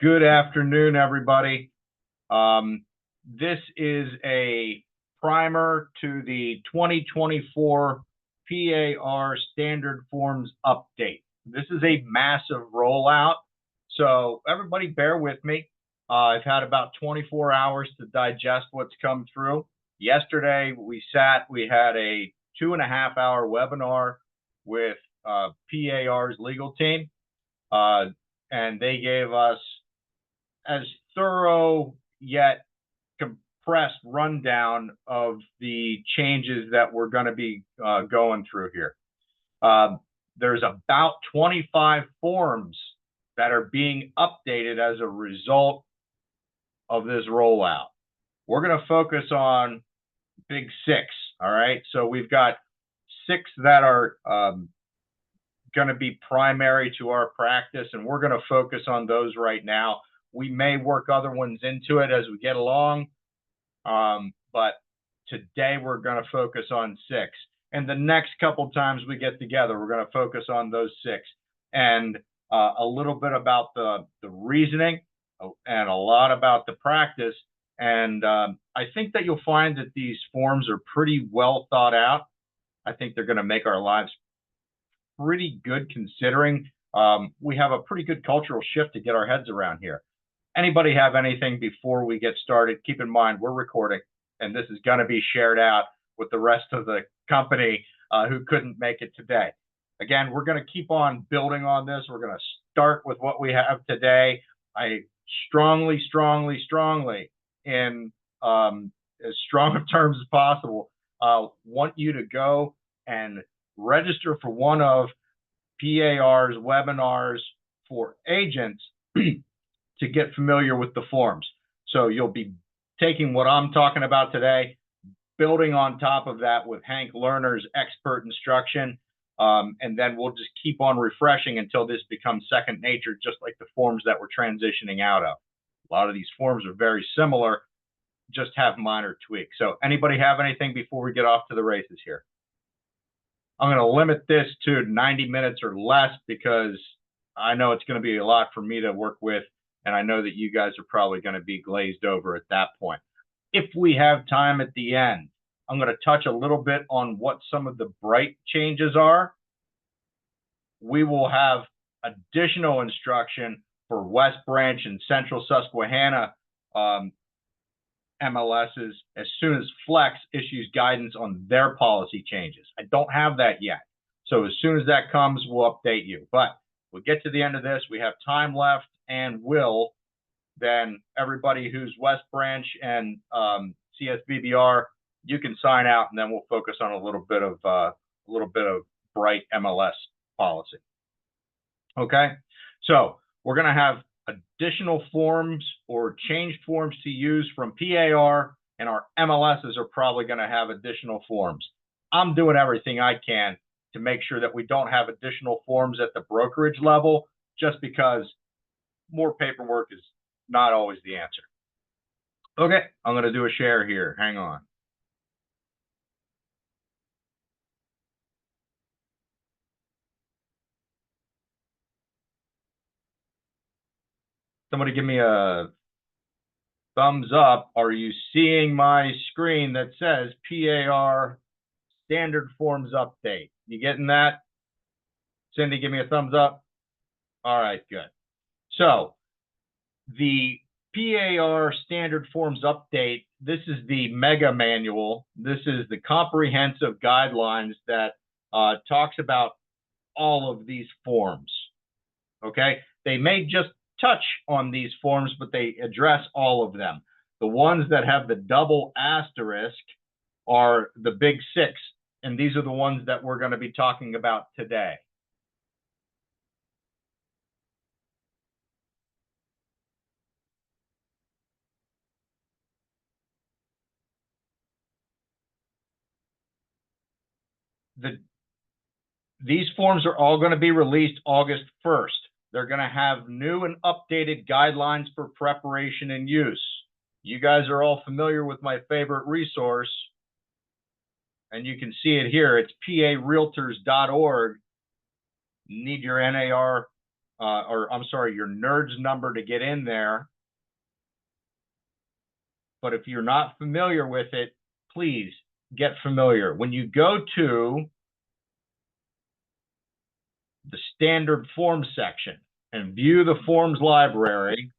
Good afternoon, everybody. This is a primer to the 2024 PAR Standard Forms update. This is a massive rollout, so everybody bear with me. I've had about 24 hours to digest what's come through. Yesterday, we had a 2.5-hour webinar with PAR's legal team, and they gave us as thorough yet compressed rundown of the changes that we're going to be going through here. There's about 25 forms that are being updated as a result of this rollout. We're going to focus on big six, all right? So we've got 6 that are going to be primary to our practice, and we're going to focus on those right now. We may work other ones into it as we get along, but today we're going to focus on 6. And the next couple times we get together, we're going to focus on those 6 and a little bit about the reasoning and a lot about the practice. And I think that you'll find that these forms are pretty well thought out. I think they're going to make our lives pretty good, considering we have a pretty good cultural shift to get our heads around here. Anybody have anything before we get started? Keep in mind, we're recording, and this is going to be shared out with the rest of the company who couldn't make it today. Again, we're going to keep on building on this. We're going to start with what we have today. I strongly, in as strong of terms as possible, want you to go and register for one of PAR's webinars for agents to get familiar with the forms. So you'll be taking what I'm talking about today, building on top of that with Hank Lerner's expert instruction, and then we'll just keep on refreshing until this becomes second nature, just like the forms that we're transitioning out of. A lot of these forms are very similar, just have minor tweaks. So anybody have anything before we get off to the races here? I'm going to limit this to 90 minutes or less because I know it's going to be a lot for me to work with, and I know that you guys are probably going to be glazed over at that point. If we have time at the end, I'm going to touch a little bit on what some of the bright changes are. We will have additional instruction for West Branch and Central Susquehanna MLSs as soon as Flex issues guidance on their policy changes. I don't have that yet. So as soon as that comes, we'll update you. But we'll get to the end of this. We have time left, and then everybody who's West Branch and CSBBR, you can sign out, and then we'll focus on a little bit of bright MLS policy. Okay, so we're going to have additional forms or changed forms to use from PAR, and our MLSs are probably going to have additional forms. I'm doing everything I can to make sure that we don't have additional forms at the brokerage level, just because more paperwork is not always the answer. Okay, I'm going to do a share here. Hang on. Somebody give me a thumbs up. Are you seeing my screen that says PAR Standard Forms Update? You getting that? Cindy, give me a thumbs up. All right, good. So the PAR Standard Forms Update, this is the mega manual. This is the comprehensive guidelines that talks about all of these forms. Okay, they may just touch on these forms, but they address all of them. The ones that have the double asterisk are the big 6, and these are the ones that we're going to be talking about today. These forms are all going to be released August 1st. They're going to have new and updated guidelines for preparation and use. You guys are all familiar with my favorite resource, and you can see it here. It's parealtors.org. Need your NAR or I'm sorry, your NERDS number to get in there. But if you're not familiar with it, please get familiar. When you go to the standard forms section and view the forms library,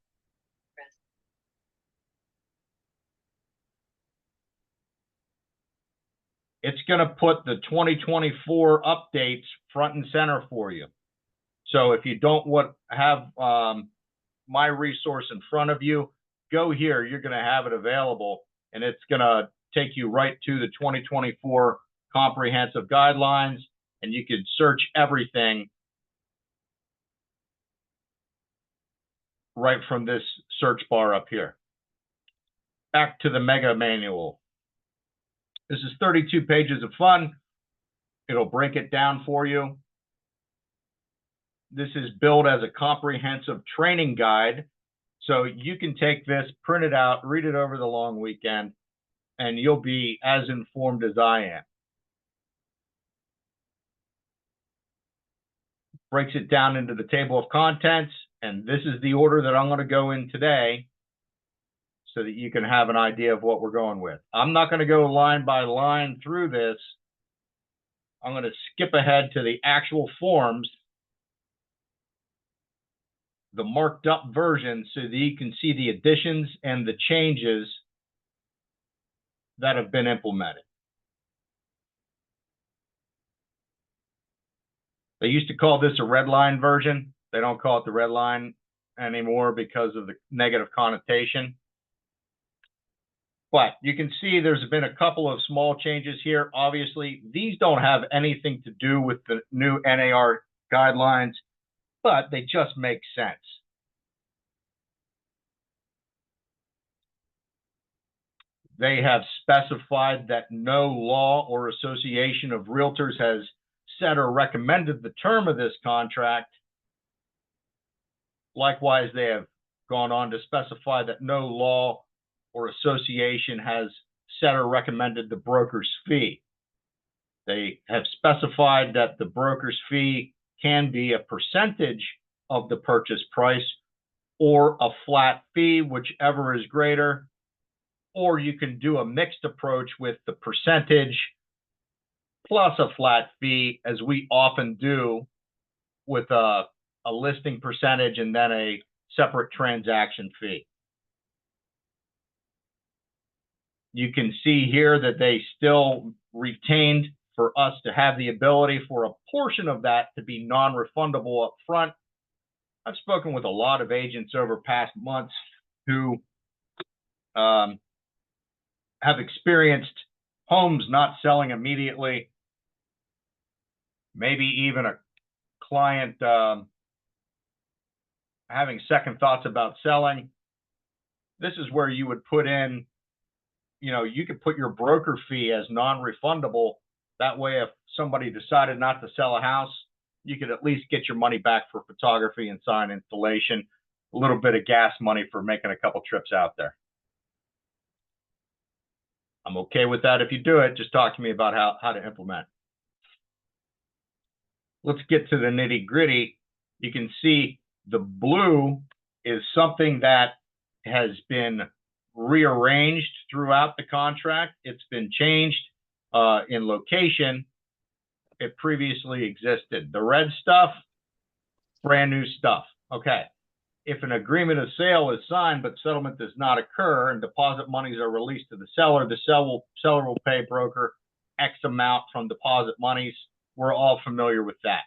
it's going to put the 2024 updates front and center for you. So if you don't have my resource in front of you, go here. You're going to have it available, and it's going to take you right to the 2024 comprehensive guidelines, and you can search everything right from this search bar up here. Back to the mega manual. This is 32 pages of fun. It'll break it down for you. This is built as a comprehensive training guide. So you can take this, print it out, read it over the long weekend, and you'll be as informed as I am. Breaks it down into the table of contents, and this is the order that I'm going to go in today so that you can have an idea of what we're going with. I'm not going to go line by line through this. I'm going to skip ahead to the actual forms, the marked up version, so that you can see the additions and the changes that have been implemented. They used to call this a red line version. They don't call it the red line anymore because of the negative connotation. But you can see there's been a couple of small changes here. Obviously, these don't have anything to do with the new NAR guidelines, but they just make sense. They have specified that no law or association of realtors has set or recommended the term of this contract. Likewise, they have gone on to specify that no law or association has set or recommended the broker's fee. They have specified that the broker's fee can be a percentage of the purchase price or a flat fee, whichever is greater, or you can do a mixed approach with the percentage plus a flat fee, as we often do with a listing percentage and then a separate transaction fee. You can see here that they still retained for us to have the ability for a portion of that to be non-refundable up front. I've spoken with a lot of agents over past months who have experienced homes not selling immediately, maybe even a client having second thoughts about selling. This is where you would put in, you could put your broker fee as non-refundable. That way, if somebody decided not to sell a house, you could at least get your money back for photography and sign installation, a little bit of gas money for making a couple trips out there. I'm okay with that if you do it. Just talk to me about how to implement. Let's get to the nitty-gritty. You can see the blue is something that has been rearranged throughout the contract. It's been changed in location. It previously existed. The red stuff, brand new stuff. Okay. If an agreement of sale is signed but settlement does not occur and deposit monies are released to the seller will pay broker X amount from deposit monies. We're all familiar with that.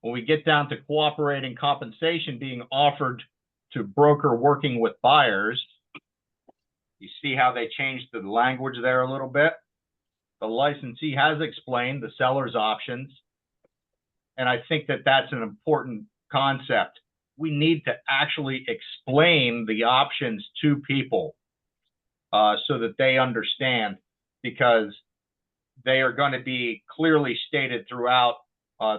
When we get down to cooperating compensation being offered to broker working with buyers, you see how they changed the language there a little bit. The licensee has explained the seller's options, and I think that that's an important concept. We need to actually explain the options to people so that they understand, because they are going to be clearly stated throughout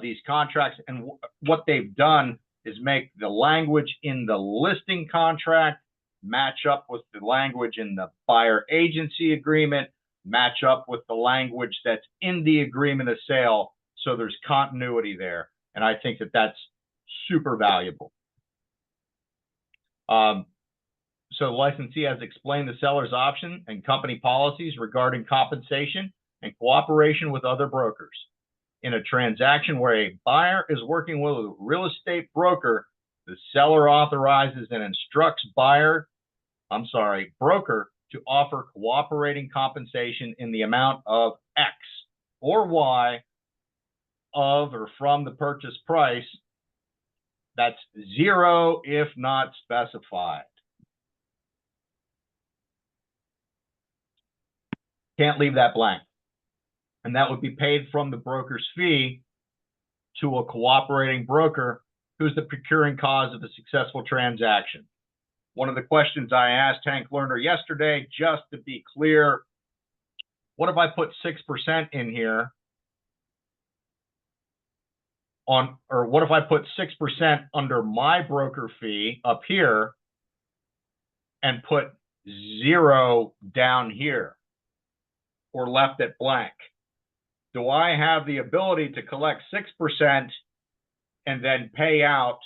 these contracts. And what they've done is make the language in the listing contract match up with the language in the buyer agency agreement, match up with the language that's in the agreement of sale, So there's continuity there. And I think that that's super valuable. So the licensee has explained the seller's option and company policies regarding compensation and cooperation with other brokers. In a transaction where a buyer is working with a real estate broker, the seller authorizes and instructs broker to offer cooperating compensation in the amount of X or Y of or from the purchase price. That's zero if not specified. Can't leave that blank. And that would be paid from the broker's fee to a cooperating broker who's the procuring cause of a successful transaction. One of the questions I asked Hank Lerner yesterday, just to be clear, what if I put 6% in here or what if I put 6% under my broker fee up here and put 0 down here or left it blank? Do I have the ability to collect 6% and then pay out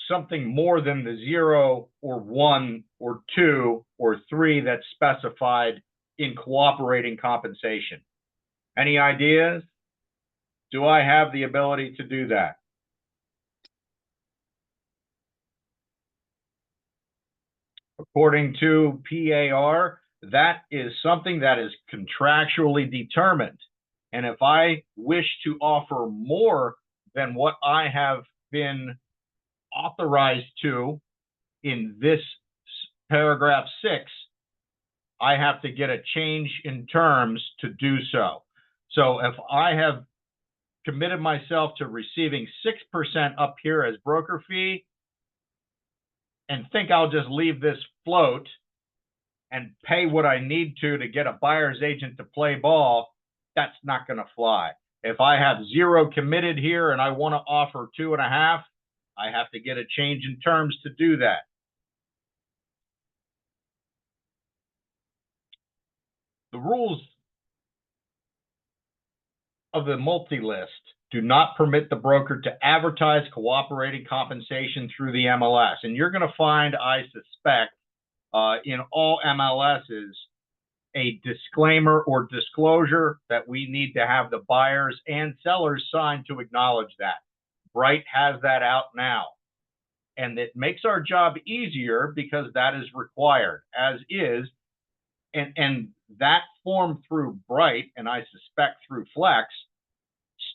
something more than the 0 or 1 or 2 or 3 that's specified in cooperating compensation? Any ideas? Do I have the ability to do that? According to PAR, that is something that is contractually determined. And if I wish to offer more than what I have been authorized to in this paragraph 6, I have to get a change in terms to do so. So if I have committed myself to receiving 6% up here as broker fee and think I'll just leave this float and pay what I need to get a buyer's agent to play ball, that's not going to fly. If I have 0 committed here and I want to offer 2.5, I have to get a change in terms to do that. The rules of the multi-list do not permit the broker to advertise cooperating compensation through the MLS. And you're going to find, I suspect, in all MLSs, a disclaimer or disclosure that we need to have the buyers and sellers sign to acknowledge that. Bright has that out now. And it makes our job easier because that is required, as is. And that form through Bright, and I suspect through Flex,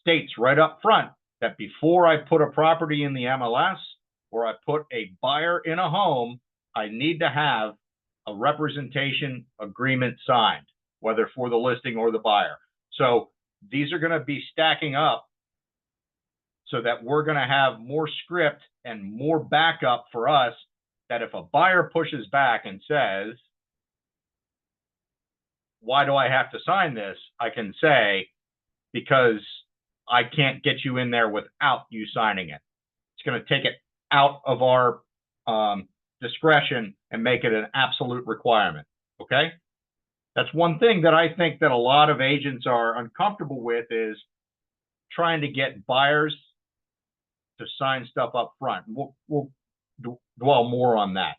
states right up front that before I put a property in the MLS or I put a buyer in a home, I need to have a representation agreement signed, whether for the listing or the buyer. So these are going to be stacking up so that we're going to have more script and more backup for us, that if a buyer pushes back and says, why do I have to sign this? I can say, because I can't get you in there without you signing it. It's going to take it out of our discretion and make it an absolute requirement. Okay? That's one thing that I think that a lot of agents are uncomfortable with, is trying to get buyers to sign stuff up front. We'll dwell more on that.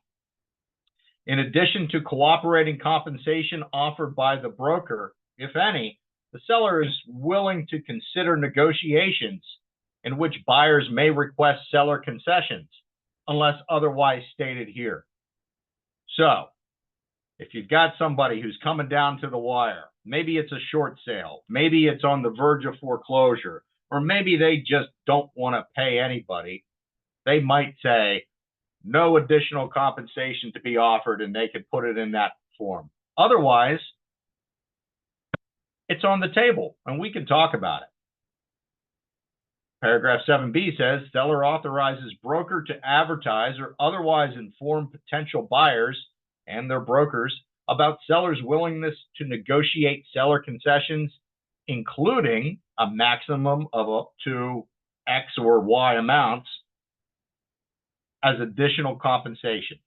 In addition to cooperating compensation offered by the broker, if any, the seller is willing to consider negotiations in which buyers may request seller concessions, unless otherwise stated here. So, if you've got somebody who's coming down to the wire, maybe it's a short sale, maybe it's on the verge of foreclosure, or maybe they just don't want to pay anybody, they might say, no additional compensation to be offered, and they could put it in that form. Otherwise, it's on the table, and we can talk about it. Paragraph 7B says, seller authorizes broker to advertise or otherwise inform potential buyers and their brokers about seller's willingness to negotiate seller concessions, including a maximum of up to X or Y amounts as additional compensation.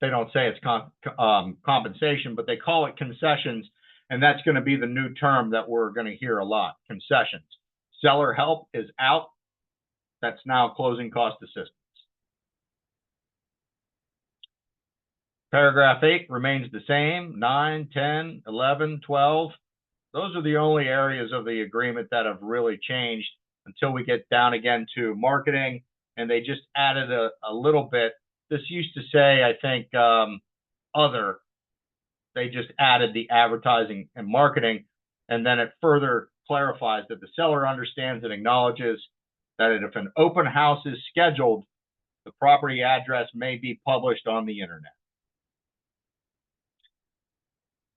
they don't say it's compensation, but they call it concessions. And that's going to be the new term that we're going to hear a lot, concessions. Seller help is out. That's now closing cost assistance. Paragraph 8 remains the same. 9, 10, 11, 12. Those are the only areas of the agreement that have really changed until we get down again to marketing. And they just added a little bit. This used to say, I think, other. They just added the advertising and marketing. And then it further clarifies that the seller understands and acknowledges that if an open house is scheduled, the property address may be published on the internet.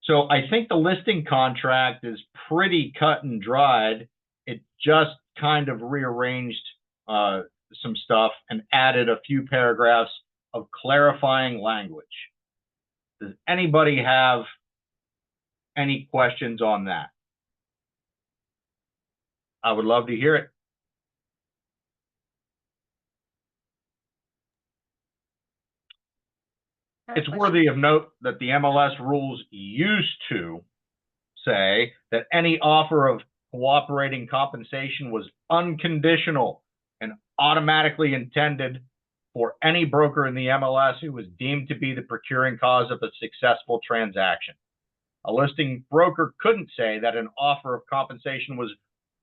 So I think the listing contract is pretty cut and dried. It just kind of rearranged some stuff and added a few paragraphs of clarifying language. Does anybody have any questions on that? I would love to hear it. It's worthy of note that the MLS rules used to say that any offer of cooperating compensation was unconditional and automatically intended for any broker in the MLS who was deemed to be the procuring cause of a successful transaction. A listing broker couldn't say that an offer of compensation was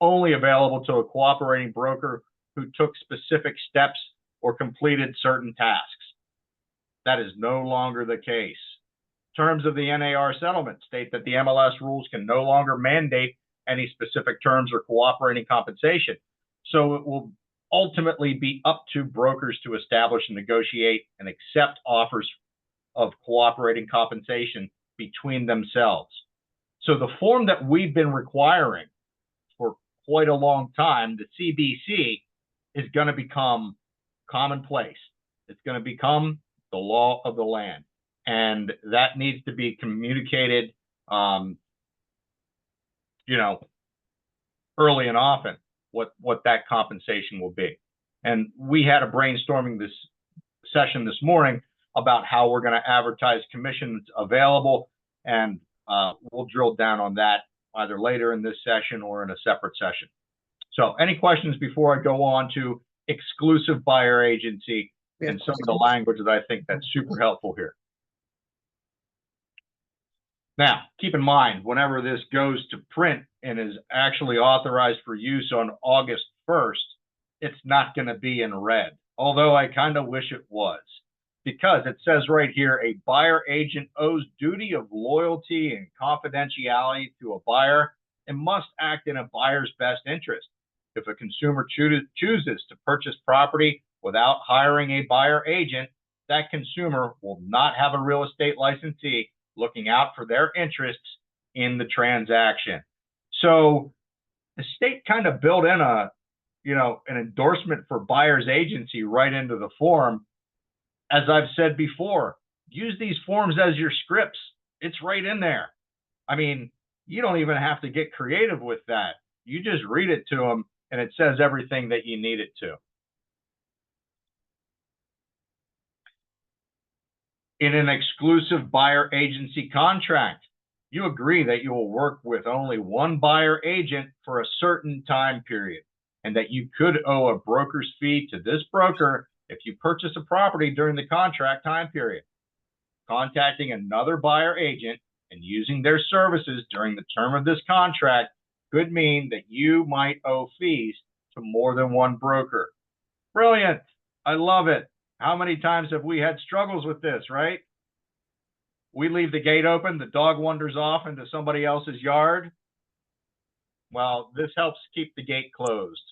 only available to a cooperating broker who took specific steps or completed certain tasks. That is no longer the case. Terms of the NAR settlement state that the MLS rules can no longer mandate any specific terms or cooperating compensation. So it will ultimately be up to brokers to establish and negotiate and accept offers of cooperating compensation between themselves. So the form that we've been requiring for quite a long time, the CBC, is going to become commonplace. It's going to become the law of the land. And that needs to be communicated, early and often, what that compensation will be. And we had a brainstorming this session this morning about how we're going to advertise commissions available, and we'll drill down on that either later in this session or in a separate session. So any questions before I go on to exclusive buyer agency and some of the language that I think that's super helpful here? Now, keep in mind, whenever this goes to print and is actually authorized for use on August 1st, it's not going to be in red, although I kind of wish it was, because it says right here, a buyer agent owes duty of loyalty and confidentiality to a buyer and must act in a buyer's best interest. If a consumer chooses to purchase property without hiring a buyer agent, that consumer will not have a real estate licensee looking out for their interests in the transaction. So the state kind of built in an endorsement for buyer's agency right into the form. As I've said before, use these forms as your scripts. It's right in there. I mean, you don't even have to get creative with that. You just read it to them and it says everything that you need it to. In an exclusive buyer agency contract, you agree that you will work with only one buyer agent for a certain time period, and that you could owe a broker's fee to this broker if you purchase a property during the contract time period. Contacting another buyer agent and using their services during the term of this contract could mean that you might owe fees to more than one broker. Brilliant. I love it. How many times have we had struggles with this, right? We leave the gate open, the dog wanders off into somebody else's yard. Well, this helps keep the gate closed.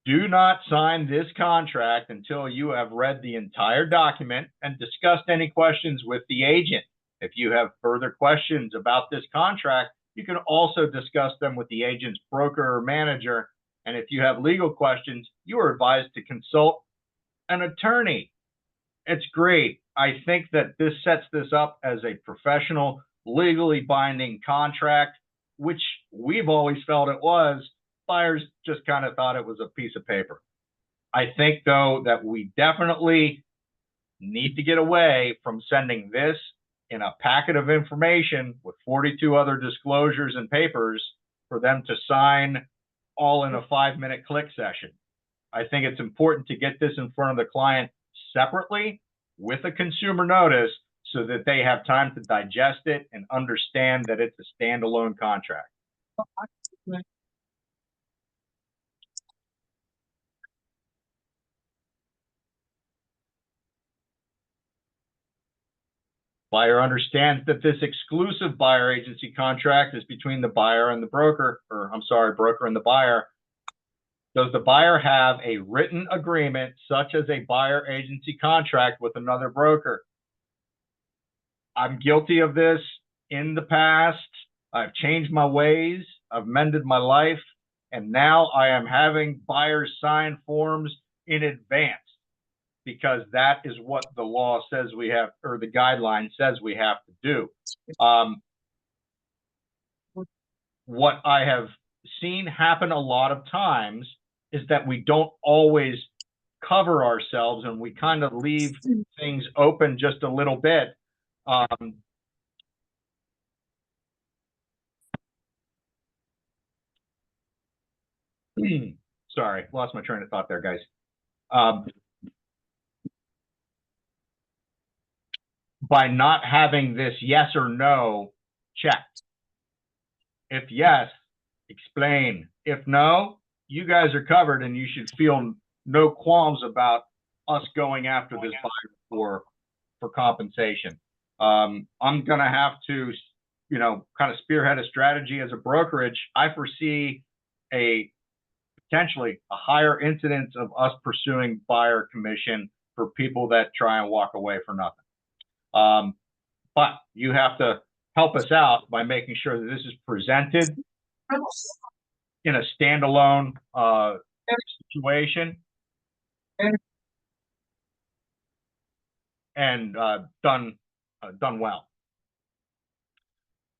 Do not sign this contract until you have read the entire document and discussed any questions with the agent. If you have further questions about this contract, you can also discuss them with the agent's broker or manager. And if you have legal questions, you are advised to consult an attorney. It's great. I think that this sets this up as a professional, legally binding contract, which we've always felt it was. Buyers just kind of thought it was a piece of paper. I think, though, that we definitely need to get away from sending this in a packet of information with 42 other disclosures and papers for them to sign all in a 5-minute click session. I think it's important to get this in front of the client separately with a consumer notice so that they have time to digest it and understand that it's a standalone contract. Buyer understands that this exclusive buyer agency contract is between the buyer and the broker, or I'm sorry, broker and the buyer. Does the buyer have a written agreement such as a buyer agency contract with another broker? I'm guilty of this in the past. I've changed my ways. I've mended my life. And now I am having buyers sign forms in advance because that is what the law says we have, or the guideline says we have to do. What I have seen happen a lot of times is that we don't always cover ourselves and we kind of leave things open just a little bit. Sorry, lost my train of thought there, guys. By not having this yes or no checked. If yes, explain. If no, you guys are covered and you should feel no qualms about us going after this buyer for compensation. I'm going to have to, kind of spearhead a strategy as a brokerage. I foresee potentially a higher incidence of us pursuing buyer commission for people that try and walk away for nothing. But you have to help us out by making sure that this is presented in a standalone situation and done well.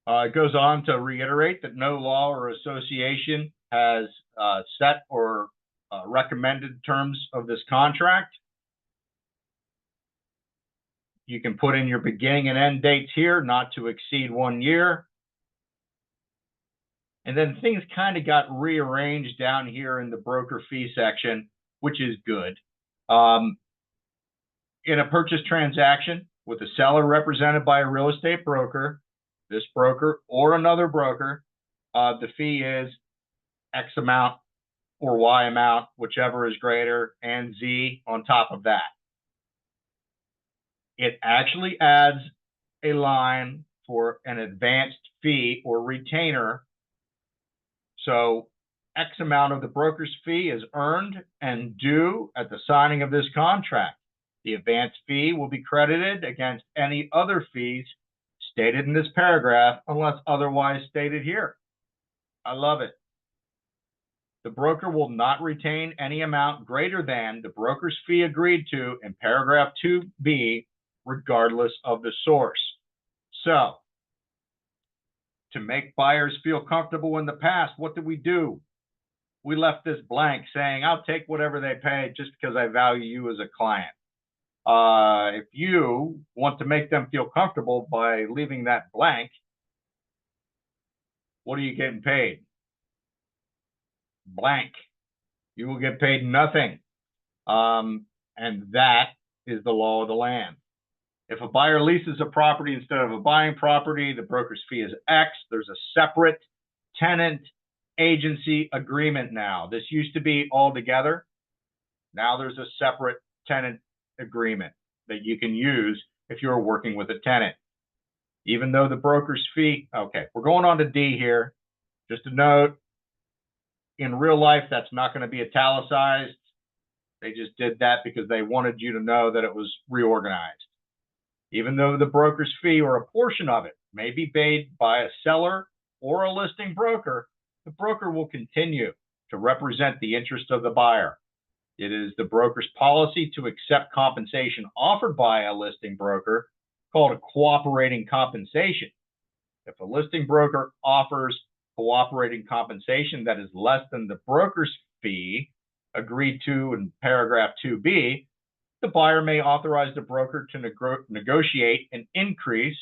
It goes on to reiterate that no law or association has set or recommended terms of this contract. You can put in your beginning and end dates here, not to exceed 1 year. And then things kind of got rearranged down here in the broker fee section, which is good. In a purchase transaction with a seller represented by a real estate broker, this broker or another broker, the fee is X amount or Y amount, whichever is greater, and Z on top of that. It actually adds a line for an advanced fee or retainer. So X amount of the broker's fee is earned and due at the signing of this contract. The advanced fee will be credited against any other fees stated in this paragraph unless otherwise stated here. I love it. The broker will not retain any amount greater than the broker's fee agreed to in paragraph 2B, regardless of the source. So, to make buyers feel comfortable in the past, what did we do? We left this blank saying, I'll take whatever they pay just because I value you as a client. If you want to make them feel comfortable by leaving that blank, what are you getting paid? Blank. You will get paid nothing. And that is the law of the land. If a buyer leases a property instead of a buying property, the broker's fee is X. There's a separate tenant agency agreement now. This used to be all together. Now there's a separate tenant agreement that you can use if you're working with a tenant. Even though the broker's fee, okay, we're going on to D here. Just a note, in real life, that's not going to be italicized. They just did that because they wanted you to know that it was reorganized. Even though the broker's fee or a portion of it may be paid by a seller or a listing broker, the broker will continue to represent the interest of the buyer. It is the broker's policy to accept compensation offered by a listing broker, called a cooperating compensation. If a listing broker offers cooperating compensation that is less than the broker's fee, agreed to in paragraph 2B, the buyer may authorize the broker to negotiate an increase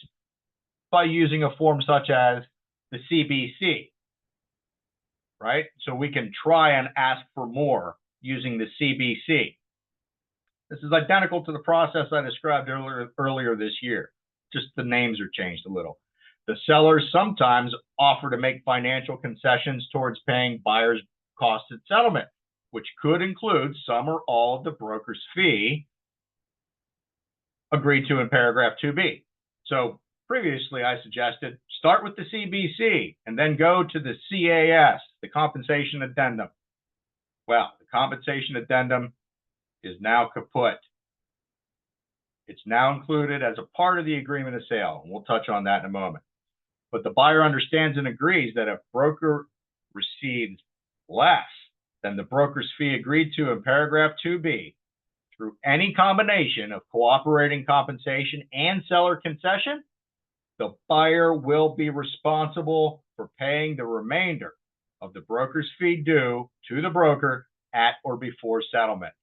by using a form such as the CBC, right? So we can try and ask for more using the CBC. This is identical to the process I described earlier this year. Just the names are changed a little. The sellers sometimes offer to make financial concessions towards paying buyers' costs at settlement, which could include some or all of the broker's fee agreed to in paragraph 2B. So previously I suggested start with the CBC and then go to the CAS, the compensation addendum. Well, the compensation addendum is now kaput. It's now included as a part of the agreement of sale, and we'll touch on that in a moment. But the buyer understands and agrees that if broker receives less than the broker's fee agreed to in paragraph 2B through any combination of cooperating compensation and seller concession, the buyer will be responsible for paying the remainder of the broker's fee due to the broker at or before settlement.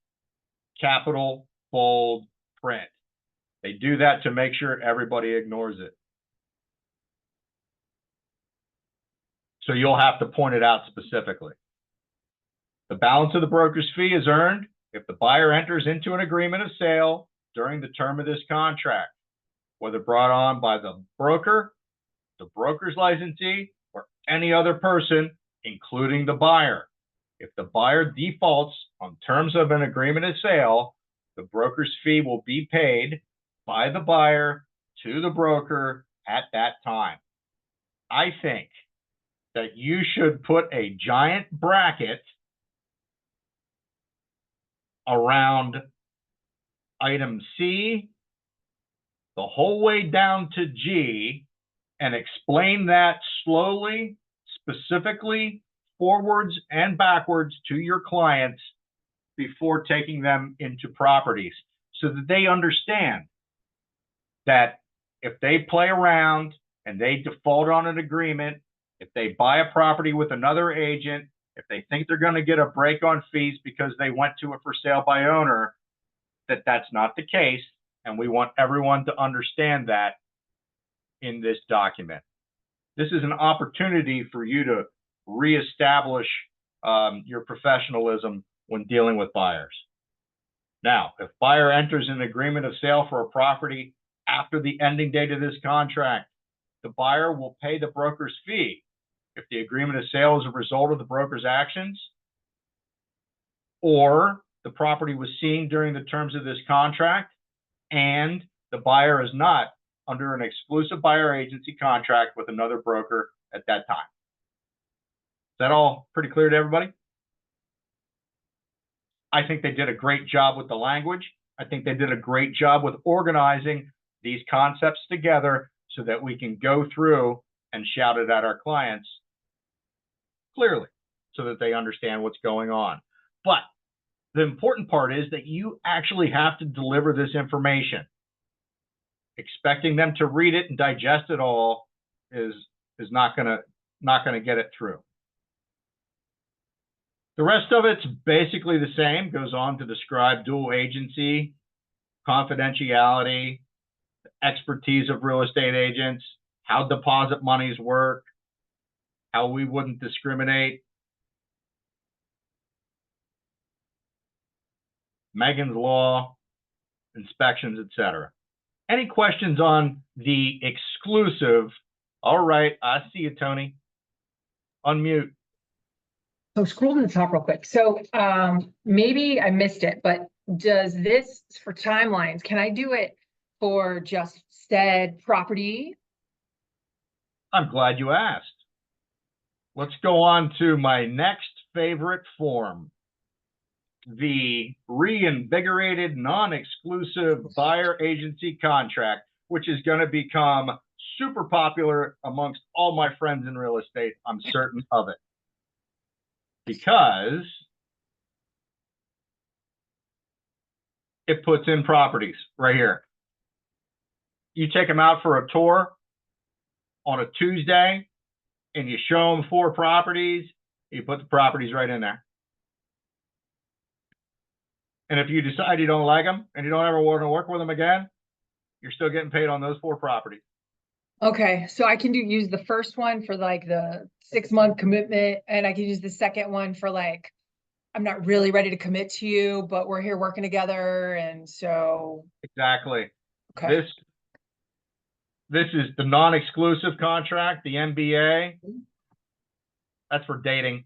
Capital, bold, print. They do that to make sure everybody ignores it. So you'll have to point it out specifically. The balance of the broker's fee is earned if the buyer enters into an agreement of sale during the term of this contract, whether brought on by the broker's licensee, or any other person, including the buyer. If the buyer defaults on terms of an agreement of sale, the broker's fee will be paid by the buyer to the broker at that time. I think that you should put a giant bracket around item C the whole way down to G and explain that slowly, specifically, forwards and backwards to your clients before taking them into properties, so that they understand that if they play around and they default on an agreement, if they buy a property with another agent, if they think they're going to get a break on fees because they went to a for sale by owner, that that's not the case. And we want everyone to understand that in this document. This is an opportunity for you to reestablish your professionalism when dealing with buyers. Now, if buyer enters an agreement of sale for a property after the ending date of this contract, the buyer will pay the broker's fee if the agreement of sale is a result of the broker's actions, or the property was seen during the terms of this contract, and the buyer is not under an exclusive buyer agency contract with another broker at that time. Is that all pretty clear to everybody? I think they did a great job with the language. I think they did a great job with organizing these concepts together so that we can go through and shout it at our clients clearly so that they understand what's going on. But the important part is that you actually have to deliver this information. Expecting them to read it and digest it all is not gonna get it through. The rest of it's basically the same, goes on to describe dual agency, confidentiality, the expertise of real estate agents, how deposit monies work, how we wouldn't discriminate, Megan's Law, inspections, etc. Any questions on the exclusive? All right, I see you, Tony. Unmute. So scroll to the top real quick. So maybe I missed it, but does this for timelines, can I do it for just said property? I'm glad you asked. Let's go on to my next favorite form, the reinvigorated non-exclusive buyer agency contract, which is going to become super popular amongst all my friends in real estate. I'm certain of it. Because it puts in properties right here. You take them out for a tour on a Tuesday and you show them 4 properties, you put the properties right in there. And if you decide you don't like them and you don't ever want to work with them again, you're still getting paid on those 4 properties. Okay, so I can use the first one for like the 6-month commitment, and I can use the second one for like, I'm not really ready to commit to you, but we're here working together, and so, Exactly. okay. This is the non-exclusive contract, the NBA. That's for dating,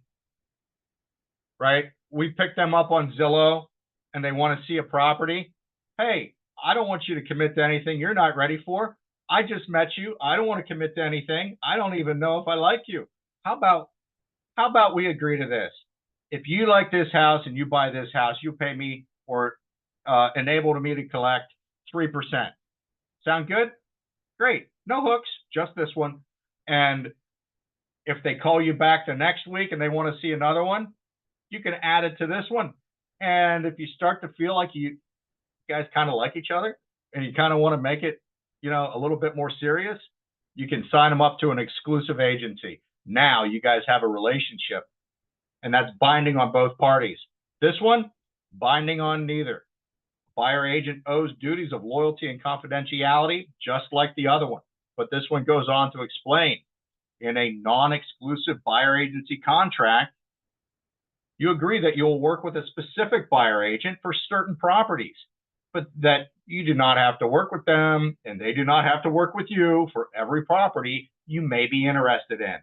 right? We pick them up on Zillow and they want to see a property. Hey, I don't want you to commit to anything you're not ready for. I just met you. I don't want to commit to anything. I don't even know if I like you. How about we agree to this? If you like this house and you buy this house, you pay me or enable me to collect 3%. Sound good? Great. No hooks, just this one. And if they call you back the next week and they want to see another one, you can add it to this one. And if you start to feel like you guys kind of like each other and you kind of want to make it, a little bit more serious, you can sign them up to an exclusive agency. Now you guys have a relationship, and that's binding on both parties. This one, binding on neither. Buyer agent owes duties of loyalty and confidentiality, just like the other one. But this one goes on to explain, in a non-exclusive buyer agency contract, you agree that you'll work with a specific buyer agent for certain properties, but that you do not have to work with them and they do not have to work with you for every property you may be interested in.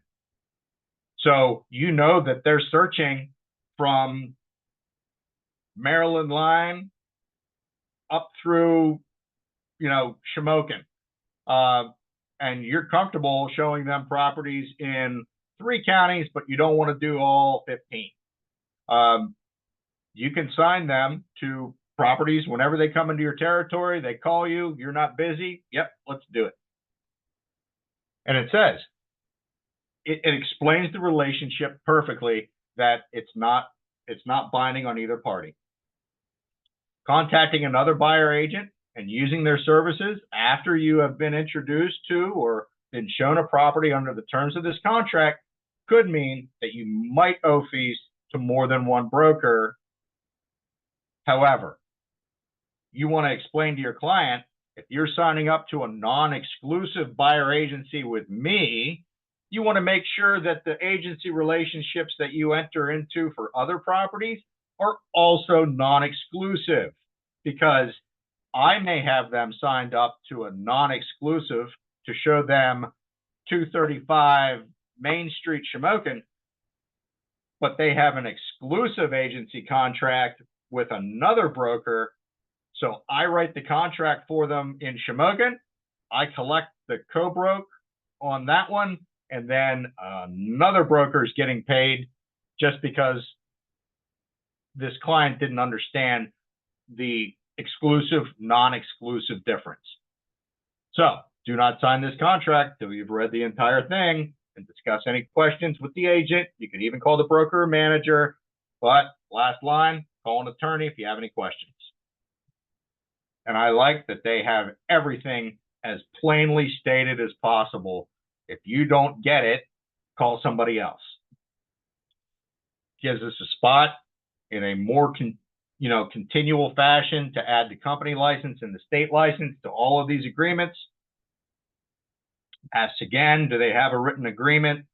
So you know that they're searching from Maryland line up through, Shamokin. And you're comfortable showing them properties in 3 counties, but you don't want to do all 15. You can sign them to properties whenever they come into your territory. They call you, you're not busy. Yep, let's do it. And it says, it explains the relationship perfectly, that it's not binding on either party. Contacting another buyer agent and using their services after you have been introduced to or been shown a property under the terms of this contract could mean that you might owe fees to more than one broker. However, you want to explain to your client, if you're signing up to a non-exclusive buyer agency with me, you want to make sure that the agency relationships that you enter into for other properties are also non-exclusive, because I may have them signed up to a non-exclusive to show them 235 Main Street, Shamokin, but they have an exclusive agency contract with another broker. So I write the contract for them in Shamokin. I collect the co-broke on that one, and then another broker is getting paid just because this client didn't understand the exclusive, non-exclusive difference. So do not sign this contract till you've read the entire thing and discuss any questions with the agent. You can even call the broker or manager, but last line, call an attorney if you have any questions. And I like that they have everything as plainly stated as possible. If you don't get it, call somebody else. Gives us a spot in a more continual fashion to add the company license and the state license to all of these agreements. Asks again, do they have a written agreement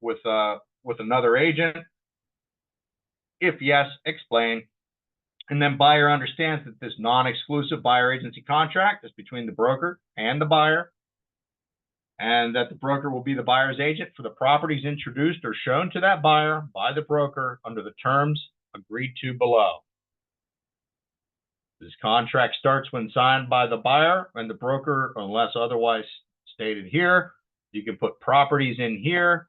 with another agent? If yes, explain. And then buyer understands that this non-exclusive buyer agency contract is between the broker and the buyer, and that the broker will be the buyer's agent for the properties introduced or shown to that buyer by the broker under the terms agreed to below. This contract starts when signed by the buyer and the broker, unless otherwise stated here. You can put properties in here.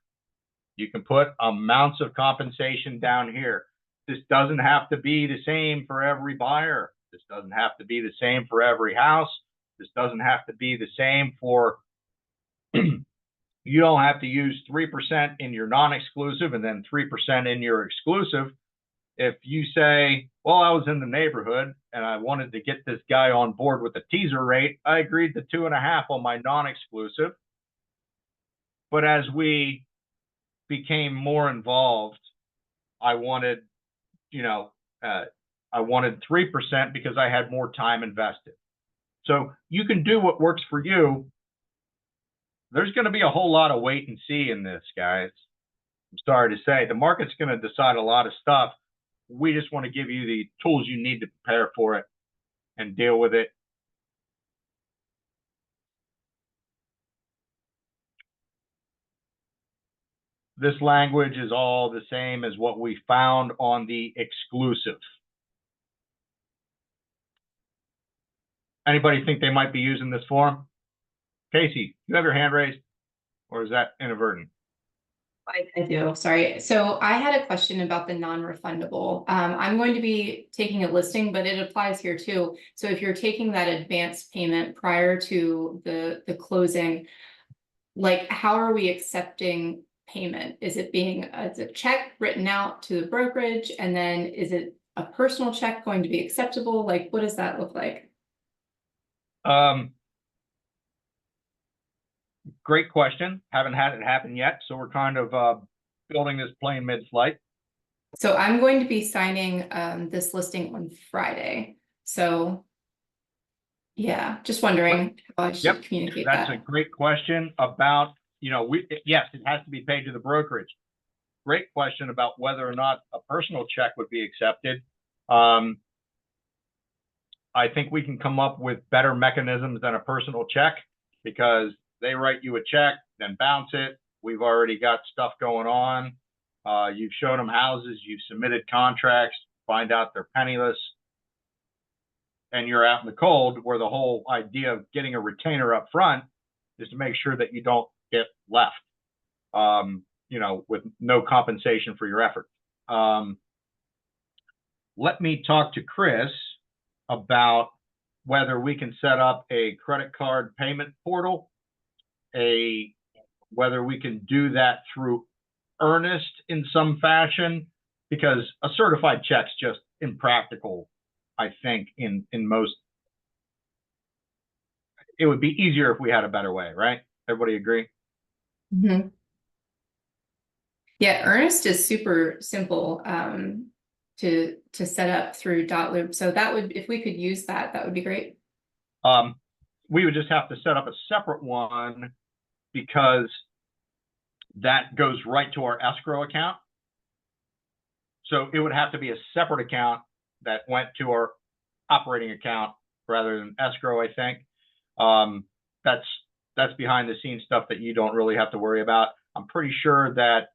You can put amounts of compensation down here. This doesn't have to be the same for every buyer. This doesn't have to be the same for every house. This doesn't have to be the same for, you don't have to use 3% in your non-exclusive and then 3% in your exclusive. If you say, well, I was in the neighborhood and I wanted to get this guy on board with the teaser rate, I agreed to 2.5 on my non-exclusive. But as we became more involved, I wanted, I wanted 3% because I had more time invested. So you can do what works for you. There's going to be a whole lot of wait and see in this, guys. I'm sorry to say, the market's going to decide a lot of stuff. We just want to give you the tools you need to prepare for it and deal with it. This language is all the same as what we found on the exclusive. Anybody think they might be using this form? Casey, you have your hand raised, or is that inadvertent? I do, sorry. So I had a question about the non-refundable. I'm going to be taking a listing, but it applies here too. So if you're taking that advance payment prior to the closing, like how are we accepting payment? Is it being as a check written out to the brokerage? And then is it a personal check going to be acceptable? Like, what does that look like? Great question. Haven't had it happen yet, so we're kind of building this plane mid-flight. So I'm going to be signing this listing on Friday. So yeah, just wondering how I should communicate that. That's a great question about, yes, it has to be paid to the brokerage. Great question about whether or not a personal check would be accepted. I think we can come up with better mechanisms than a personal check, because they write you a check, then bounce it. We've already got stuff going on. You've shown them houses, you've submitted contracts, find out they're penniless, and you're out in the cold, where the whole idea of getting a retainer up front is to make sure that you don't get left, with no compensation for your effort. Let me talk to Chris about whether we can set up a credit card payment portal, whether we can do that through Earnest in some fashion, because a certified check's just impractical. I think in most, it would be easier if we had a better way, right? Everybody agree? Mm-hmm. Yeah, Earnest is super simple to set up through Dotloop. So that would, if we could use that, that would be great. We would just have to set up a separate one, because that goes right to our escrow account. So it would have to be a separate account that went to our operating account rather than escrow, I think. That's behind the scenes stuff that you don't really have to worry about. I'm pretty sure that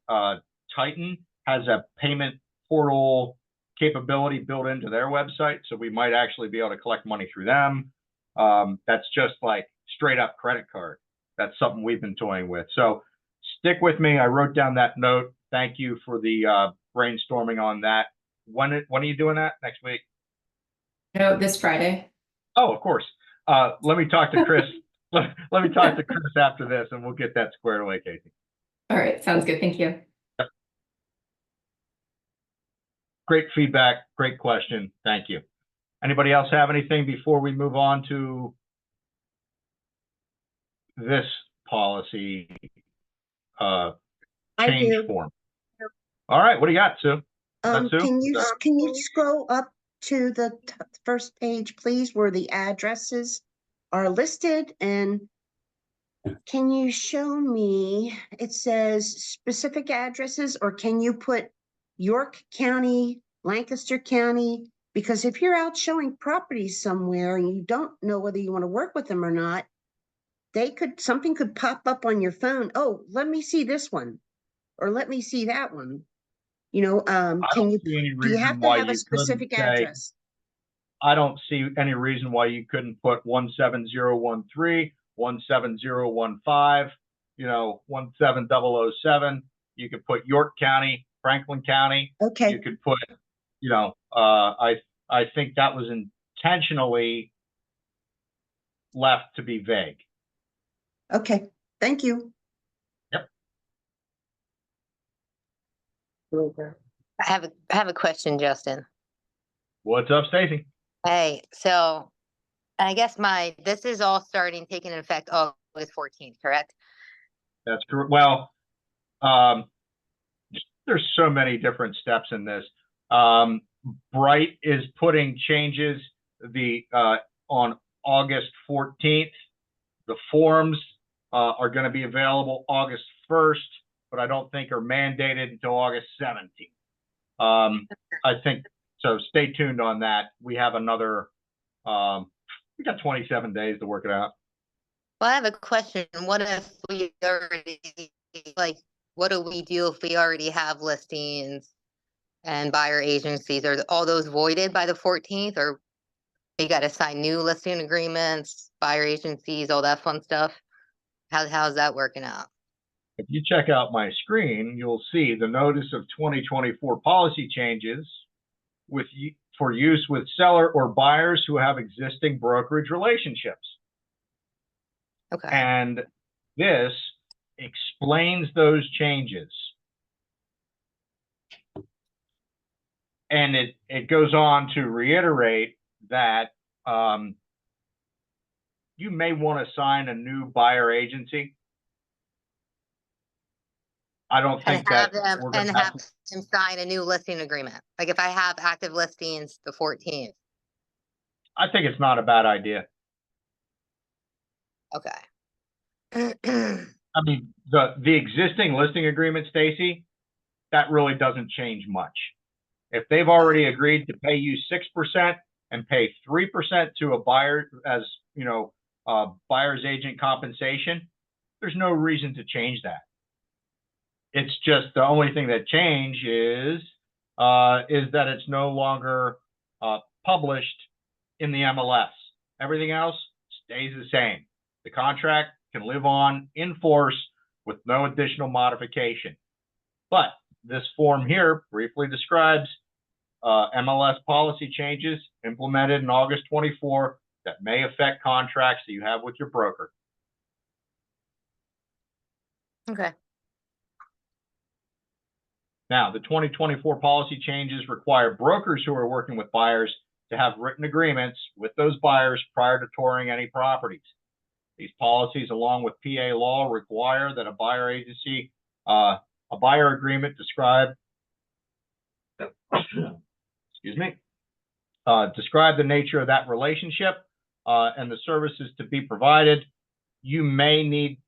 Titan has a payment portal capability built into their website, so we might actually be able to collect money through them. That's just like straight up credit card. That's something we've been toying with. So stick with me. I wrote down that note. Thank you for the brainstorming on that. When are you doing that? Next week? No, this Friday. Oh, of course. Let me talk to Chris. let me talk to Chris after this, and we'll get that squared away, Casey. All right, sounds good. Thank you. Yep. Great feedback. Great question. Thank you. Anybody else have anything before we move on to this policy change form? All right, what do you got, Sue? Can you scroll up to the first page, please, where the addresses are listed? And can you show me, it says specific addresses, or can you put York County, Lancaster County? Because if you're out showing properties somewhere and you don't know whether you want to work with them or not, something could pop up on your phone. Oh, let me see this one, or let me see that one. Do you have to have a specific address? I don't see any reason why you couldn't put 17013, 17015, 17007. You could put York County, Franklin County. Okay. You could put, I think that was intentionally left to be vague. Okay, thank you. Yep. I have a question, Justin. What's up, Stacy? Hey, so I guess this is all taking effect August 14th, correct? That's correct. Well, there's so many different steps in this. Bright is putting changes on August 14th. The forms are going to be available August 1st, but I don't think are mandated until August 17th. I think so. Stay tuned on that. We have another. We got 27 days to work it out. Well, I have a question. What if we already, like, what do we do if we already have listings and buyer agencies? Are all those voided by the 14th, or we got to sign new listing agreements, buyer agencies, all that fun stuff? How's that working out? If you check out my screen, you'll see the notice of 2024 policy changes for use with seller or buyers who have existing brokerage relationships. Okay. And this explains those changes. And it goes on to reiterate that you may want to sign a new buyer agency. I don't think have that them and have them sign a new listing agreement. Like if I have active listings the 14th. I think it's not a bad idea. Okay. I mean, the existing listing agreement, Stacy, that really doesn't change much. If they've already agreed to pay you 6% and pay 3% to a buyer as, buyer's agent compensation, there's no reason to change that. It's just the only thing that changed is that it's no longer published in the MLS. Everything else stays the same. The contract can live on in force with no additional modification. But this form here briefly describes MLS policy changes implemented in August 24 that may affect contracts that you have with your broker. Okay. Now, the 2024 policy changes require brokers who are working with buyers to have written agreements with those buyers prior to touring any properties. These policies, along with PA law, require that a buyer agency, a buyer agreement describe the nature of that relationship and the services to be provided. You may need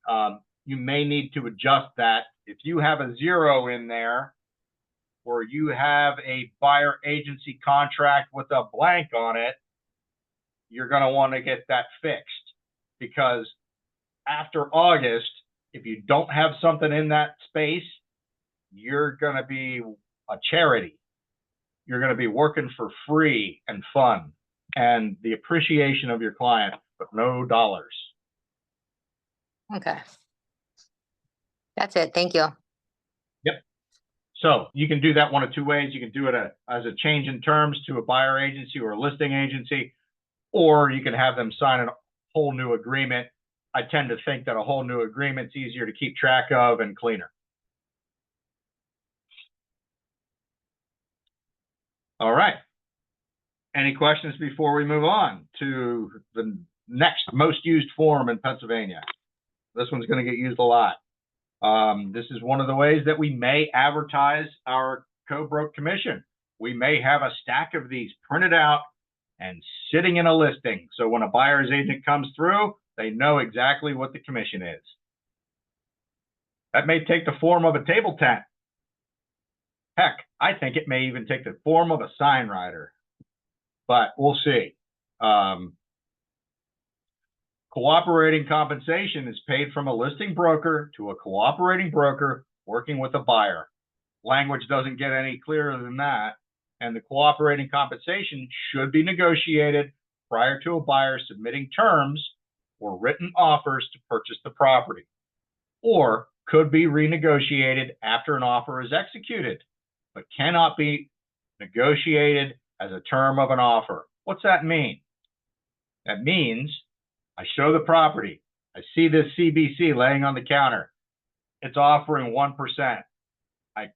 to adjust that. If you have a 0 in there, or you have a buyer agency contract with a blank on it, you're going to want to get that fixed, because after August, if you don't have something in that space, you're going to be a charity. You're going to be working for free and fun and the appreciation of your client, but no dollars. Okay. That's it. Thank you. Yep. So you can do that one of two ways. You can do it as a change in terms to a buyer agency or a listing agency, or you can have them sign a whole new agreement. I tend to think that a whole new agreement's easier to keep track of and cleaner. All right. Any questions before we move on to the next most used form in Pennsylvania? This one's going to get used a lot. This is one of the ways that we may advertise our co-broke commission. We may have a stack of these printed out and sitting in a listing. So when a buyer's agent comes through, they know exactly what the commission is. That may take the form of a table tent. Heck, I think it may even take the form of a sign rider, but we'll see. Cooperating compensation is paid from a listing broker to a cooperating broker working with a buyer. Language doesn't get any clearer than that, and the cooperating compensation should be negotiated prior to a buyer submitting terms or written offers to purchase the property, or could be renegotiated after an offer is executed, but cannot be negotiated as a term of an offer. What's that mean? That means I show the property. I see this CBC laying on the counter. It's offering 1%. I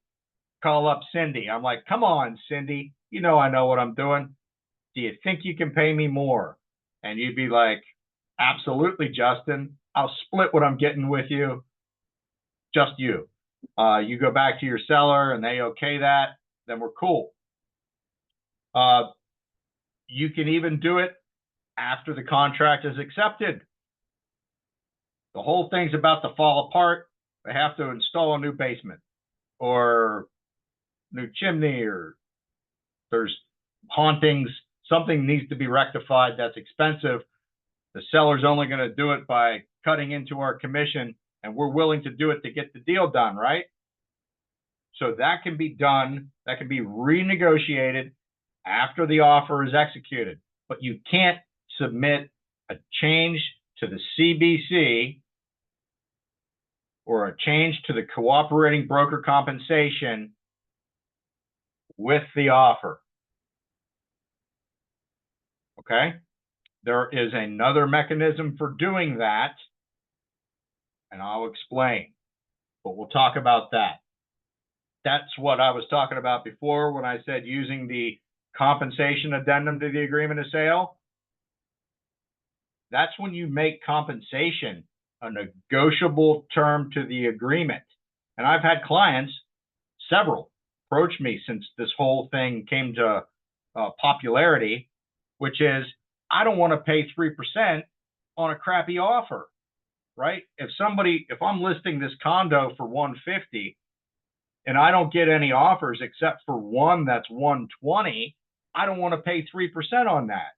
call up Cindy. I'm like, come on, Cindy. You know I know what I'm doing. Do you think you can pay me more? And you'd be like, absolutely, Justin. I'll split what I'm getting with you. Just you. You go back to your seller and they okay that, then we're cool. You can even do it after the contract is accepted. The whole thing's about to fall apart. They have to install a new basement or new chimney, or there's hauntings. Something needs to be rectified that's expensive. The seller's only going to do it by cutting into our commission, and we're willing to do it to get the deal done, right? So that can be done, that can be renegotiated after the offer is executed, but you can't submit a change to the CBC or a change to the cooperating broker compensation with the offer. Okay? There is another mechanism for doing that, and I'll explain, but we'll talk about that. That's what I was talking about before when I said using the compensation addendum to the agreement of sale. That's when you make compensation a negotiable term to the agreement. And I've had clients, several, approach me since this whole thing came to popularity, which is, I don't want to pay 3% on a crappy offer, right? If I'm listing this condo for 150 and I don't get any offers except for one that's 120, I don't want to pay 3% on that.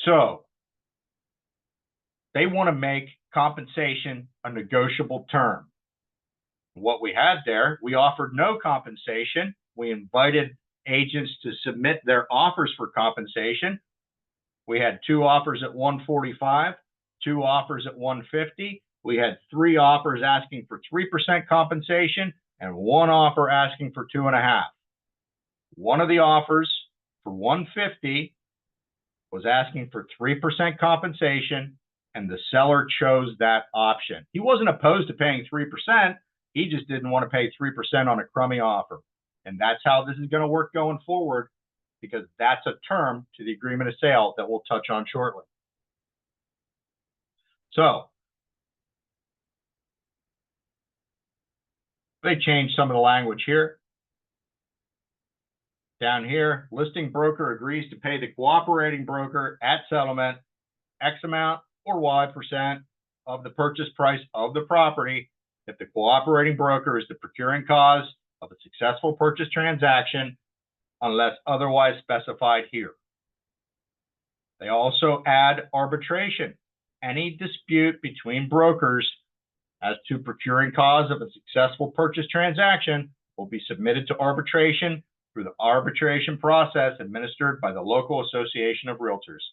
So they want to make compensation a negotiable term. What we had there, we offered no compensation. We invited agents to submit their offers for compensation. We had 2 offers at 145, 2 offers at 150. We had 3 offers asking for 3% compensation and 1 offer asking for 2.5%. One of the offers for 150 was asking for 3% compensation, and the seller chose that option. He wasn't opposed to paying 3%. He just didn't want to pay 3% on a crummy offer. And that's how this is going to work going forward, because that's a term to the agreement of sale that we'll touch on shortly. So they changed some of the language here. Down here, listing broker agrees to pay the cooperating broker at settlement X amount or Y% of the purchase price of the property if the cooperating broker is the procuring cause of a successful purchase transaction, unless otherwise specified here. They also add arbitration. Any dispute between brokers as to procuring cause of a successful purchase transaction will be submitted to arbitration through the arbitration process administered by the local association of realtors.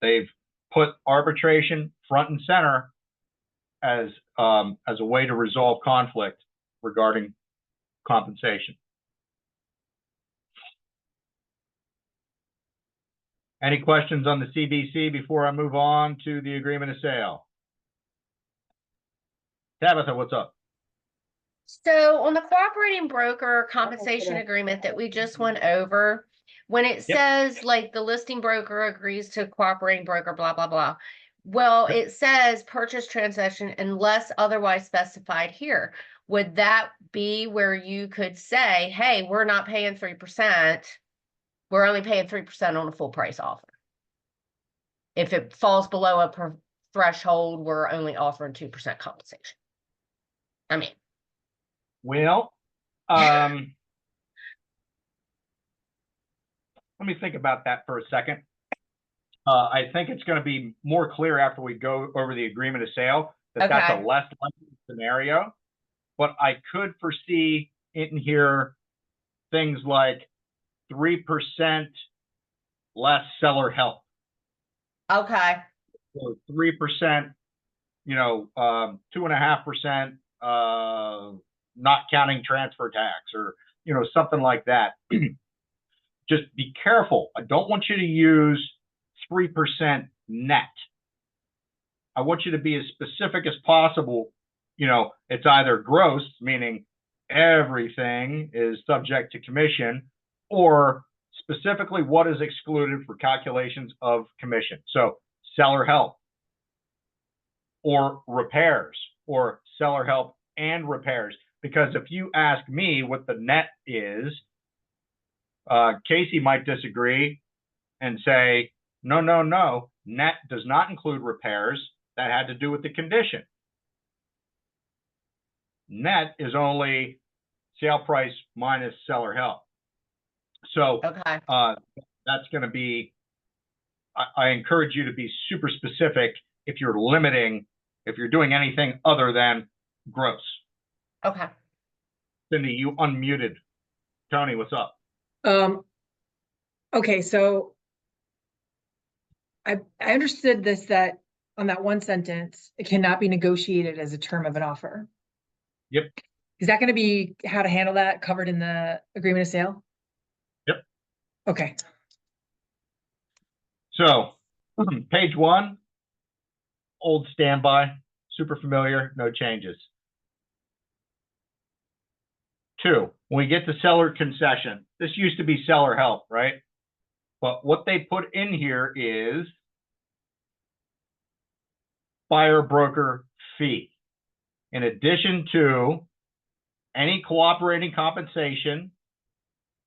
They've put arbitration front and center as a way to resolve conflict regarding compensation. Any questions on the CBC before I move on to the agreement of sale? Tabitha, what's up? So on the cooperating broker compensation agreement that we just went over, when it says like the listing broker agrees to cooperating broker, blah, blah, blah. Well, it says purchase transaction unless otherwise specified here. Would that be where you could say, hey, we're not paying 3%. We're only paying 3% on a full price offer. If it falls below a threshold, we're only offering 2% compensation. I mean, well, let me think about that for a second. I think it's going to be more clear after we go over the agreement of sale that that's a less likely scenario. But I could foresee in here things like 3% less seller help. okay. So 3%, 2.5%, not counting transfer tax, or, something like that. Just be careful. I don't want you to use 3% net. I want you to be as specific as possible. It's either gross, meaning everything is subject to commission, or specifically what is excluded for calculations of commission. So seller help or repairs, or seller help and repairs. Because if you ask me what the net is, Casey might disagree and say, no, net does not include repairs. That had to do with the condition. Net is only sale price minus seller help. So Okay, that's going to be, I encourage you to be super specific if you're doing anything other than gross. okay. Cindy, you unmuted. Tony, what's up? Okay, so I understood this, that on that one sentence, it cannot be negotiated as a term of an offer. Yep. Is that gonna be how to handle that covered in the agreement of sale? Yep. Okay, So page 1, old standby, super familiar, no changes. 2, when we get to seller concession, this used to be seller help, right? But what they put in here is buyer broker fee. In addition to any cooperating compensation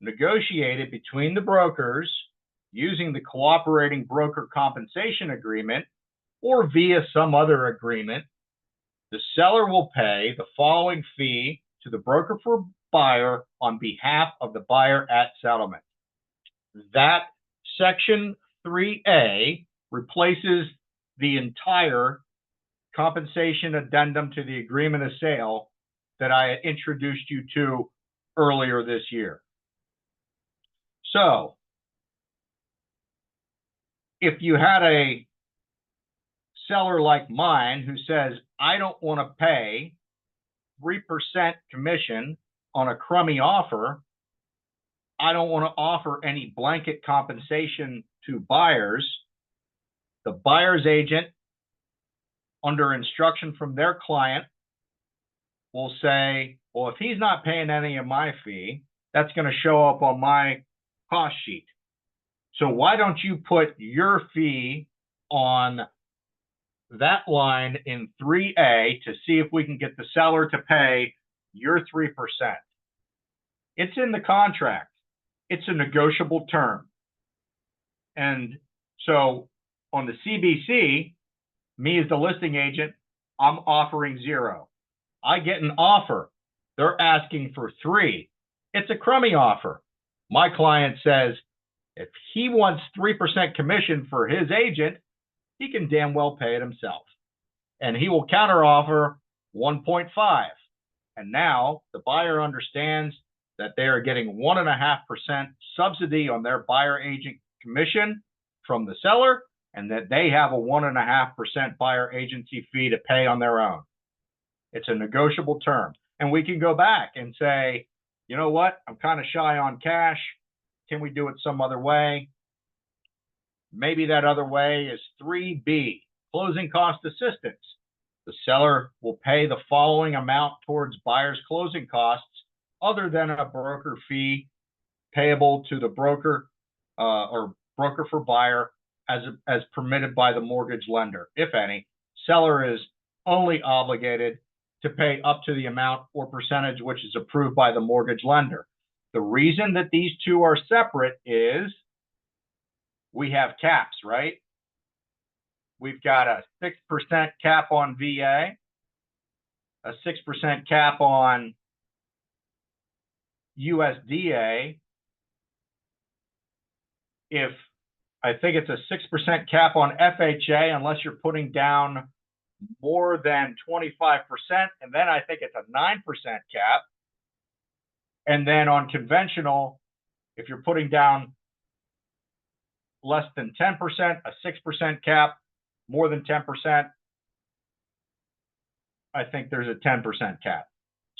negotiated between the brokers using the cooperating broker compensation agreement or via some other agreement, the seller will pay the following fee to the broker for buyer on behalf of the buyer at settlement. That section 3A replaces the entire compensation addendum to the agreement of sale that I introduced you to earlier this year. So if you had a seller like mine who says, I don't want to pay 3% commission on a crummy offer, I don't want to offer any blanket compensation to buyers, the buyer's agent, under instruction from their client, will say, well, if he's not paying any of my fee, that's going to show up on my cost sheet. So why don't you put your fee on that line in 3A to see if we can get the seller to pay your 3%. It's in the contract. It's a negotiable term. And so on the CBC, me as the listing agent, I'm offering 0. I get an offer. They're asking for 3. It's a crummy offer. My client says, if he wants 3% commission for his agent, he can damn well pay it himself. And he will counteroffer 1.5. And now the buyer understands that they are getting 1.5% subsidy on their buyer agent commission from the seller, and that they have a 1.5% buyer agency fee to pay on their own. It's a negotiable term. And we can go back and say, you know what? I'm kind of shy on cash. Can we do it some other way? Maybe that other way is 3B, closing cost assistance. The seller will pay the following amount towards buyer's closing costs other than a broker fee payable to the broker or broker for buyer as permitted by the mortgage lender, if any. Seller is only obligated to pay up to the amount or percentage which is approved by the mortgage lender. The reason that these two are separate is we have caps, right? We've got a 6% cap on VA, a 6% cap on USDA. If I think it's a 6% cap on FHA unless you're putting down more than 25%, and then I think it's a 9% cap. And then on conventional, if you're putting down less than 10%, a 6% cap, more than 10%, I think there's a 10% cap.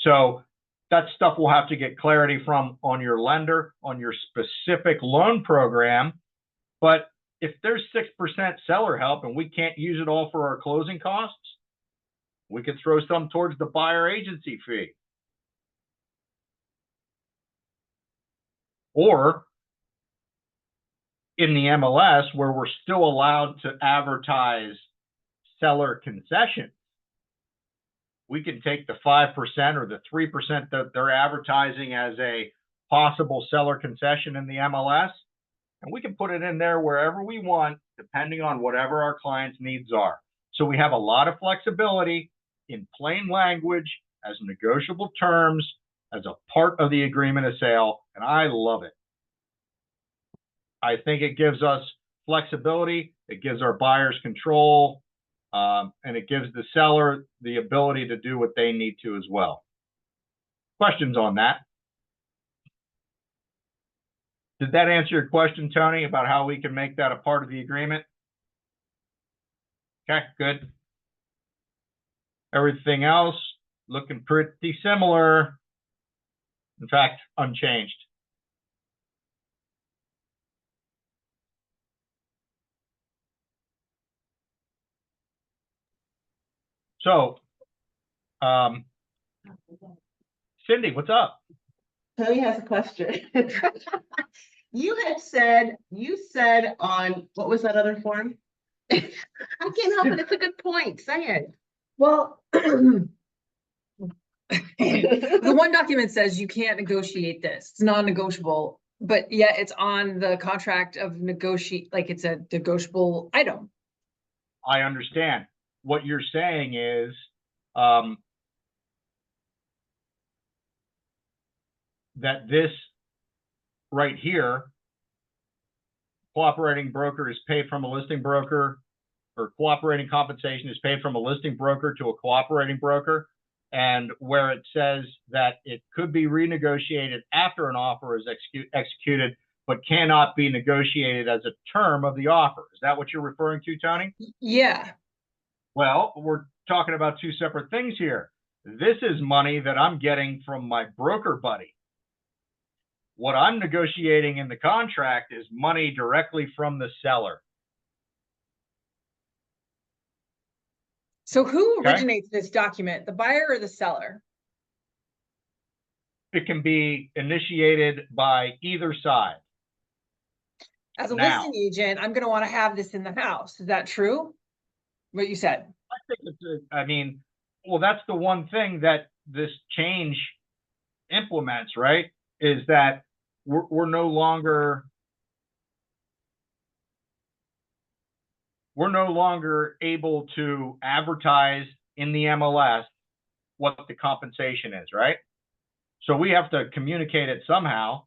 So that stuff will have to get clarity from on your lender, on your specific loan program. But if there's 6% seller help and we can't use it all for our closing costs, we could throw some towards the buyer agency fee. Or in the MLS, where we're still allowed to advertise seller concessions, we can take the 5% or the 3% that they're advertising as a possible seller concession in the MLS, and we can put it in there wherever we want, depending on whatever our client's needs are. So we have a lot of flexibility in plain language as negotiable terms as a part of the agreement of sale, and I love it. I think it gives us flexibility, it gives our buyers control, and it gives the seller the ability to do what they need to as well. Questions on that? Did that answer your question, Tony, about how we can make that a part of the agreement? Okay, good. Everything else looking pretty similar. In fact, unchanged. So, Cindy, what's up? Tony has a question. You said on, what was that other form? I can't help it, it's a good point, say it. Well, the one document says you can't negotiate this. It's non-negotiable, but yet it's on the contract of negotiate, like it's a negotiable item. I understand. What you're saying is, that this right here, cooperating broker is paid from a listing broker, or cooperating compensation is paid from a listing broker to a cooperating broker. And where it says that it could be renegotiated after an offer is executed, but cannot be negotiated as a term of the offer. Is that what you're referring to, Tony? Yeah. Well, we're talking about two separate things here. This is money that I'm getting from my broker buddy. What I'm negotiating in the contract is money directly from the seller. So who Okay. originates this document, the buyer or the seller? It can be initiated by either side. As a Now. listing agent, I'm gonna wanna have this in the house. Is that true? What you said? I think I mean, well, that's the one thing that this change implements, right? Is that we're no longer able to advertise in the MLS what the compensation is, right? So we have to communicate it somehow.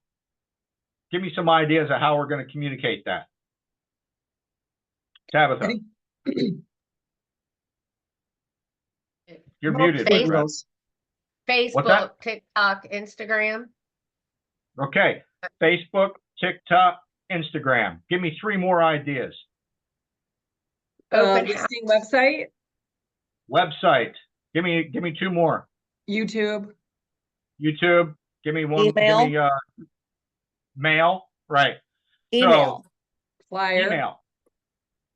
Give me some ideas of how we're going to communicate that. Tabitha, you're muted. my friend. Facebook, TikTok, Instagram. Okay, Facebook, TikTok, Instagram. Give me 3 more ideas. Open Listing website, Website. Give me 2 more. YouTube. YouTube. Give me 1. Email. Give me mail. Right. Email. So, Flyer. email.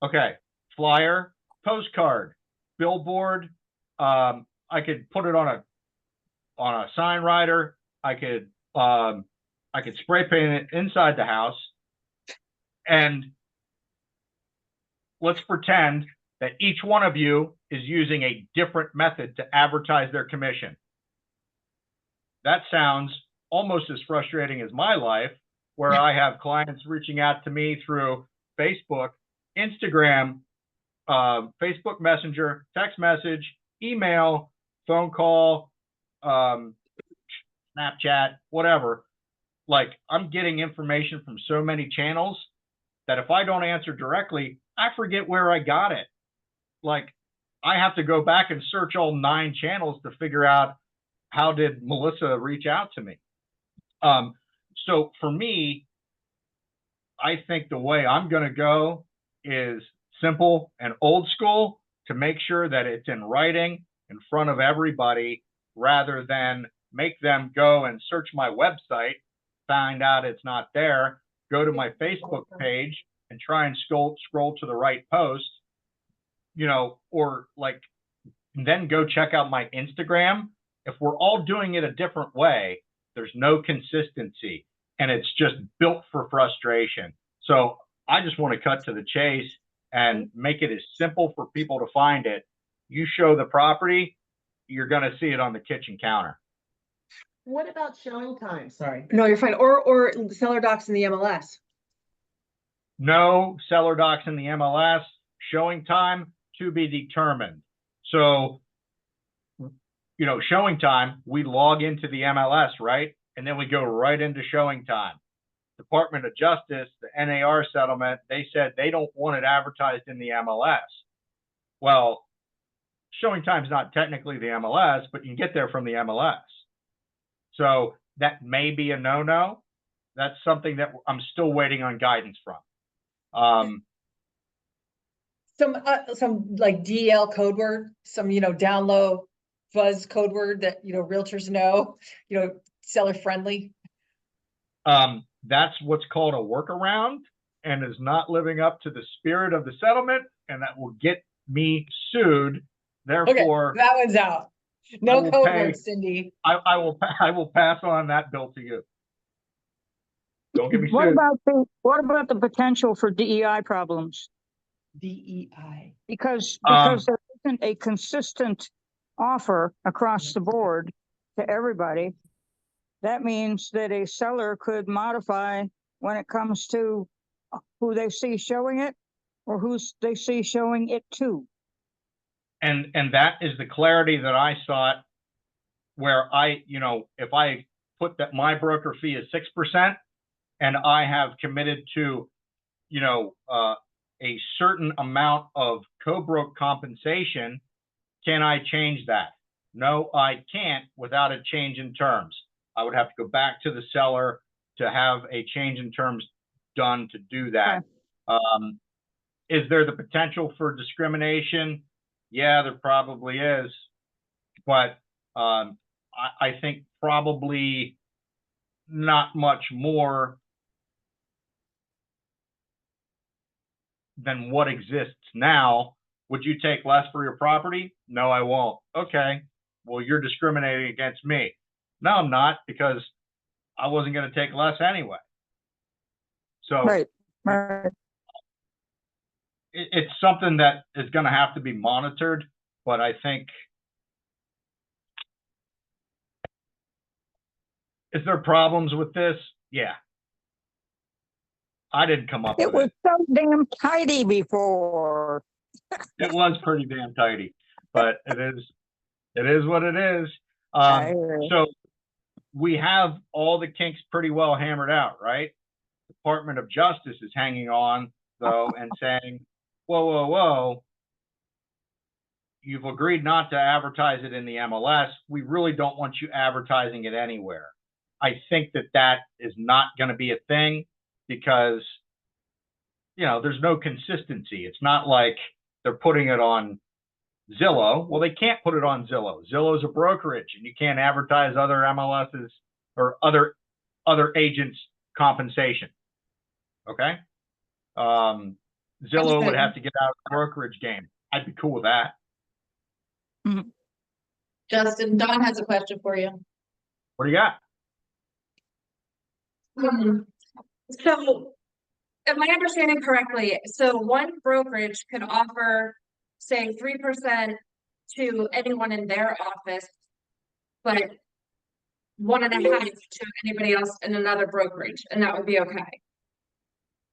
Okay. Flyer, postcard, billboard. I could put it on a sign rider. I could spray paint it inside the house. And let's pretend that each one of you is using a different method to advertise their commission. That sounds almost as frustrating as my life, where I have clients reaching out to me through Facebook, Instagram, Facebook Messenger, text message, email, phone call, Snapchat, whatever. Like, I'm getting information from so many channels that if I don't answer directly, I forget where I got it. Like, I have to go back and search all 9 channels to figure out how did Melissa reach out to me. So for me, I think the way I'm going to go is simple and old school to make sure that it's in writing in front of everybody, rather than make them go and search my website, find out it's not there, go to my Facebook page and try and scroll to the right post, or like, then go check out my Instagram. If we're all doing it a different way, there's no consistency, and it's just built for frustration. So I just want to cut to the chase and make it as simple for people to find it. You show the property, you're going to see it on the kitchen counter. What about showing time? Sorry. No, you're fine. Or seller docs in the MLS. No seller docs in the MLS, showing time to be determined. So, you know, showing time, we log into the MLS, right? And then we go right into showing time. Department of Justice, the NAR settlement, they said they don't want it advertised in the MLS. Well, showing time is not technically the MLS, but you can get there from the MLS. So that may be a no-no. That's something that I'm still waiting on guidance from. Some like DL code word, some, down low fuzz code word that, realtors know, seller friendly. That's what's called a workaround and is not living up to the spirit of the settlement, and that will get me sued. Okay, Therefore, that one's out. No will code pay- words, Cindy. I will pass on that bill to you. Don't get me What sued. about the potential for DEI problems? DEI. Because Um, there isn't a consistent offer across the board to everybody. That means that a seller could modify when it comes to who they see showing it or who they see showing it to. And that is the clarity that I sought, where if I put that my broker fee is 6% and I have committed to, a certain amount of co-broke compensation, can I change that? No, I can't without a change in terms. I would have to go back to the seller to have a change in terms done to do that. Is there the potential for discrimination? Yeah, there probably is. But I think probably not much more than what exists now. Would you take less for your property? No, I won't. Okay, well, you're discriminating against me. No, I'm not, because I wasn't going to take less anyway. So Right. it's something that is going to have to be monitored, but I think, is there problems with this? Yeah. I didn't come up It with was it. so damn tidy before. It was pretty damn tidy, but it is what it is. I hear you. So we have all the kinks pretty well hammered out, right? Department of Justice is hanging on though and saying, whoa, you've agreed not to advertise it in the MLS. We really don't want you advertising it anywhere. I think that is not going to be a thing because, there's no consistency. It's not like they're putting it on Zillow. Well, they can't put it on Zillow. Zillow's a brokerage and you can't advertise other MLSs or other agents' compensation. Okay? Zillow would have to get out of the brokerage game. I'd be cool with that. Justin, Don has a question for you. What do you got? So, am I understanding correctly? So one brokerage could offer, say, 3% to anyone in their office, but 1.5% to anybody else in another brokerage, and that would be okay.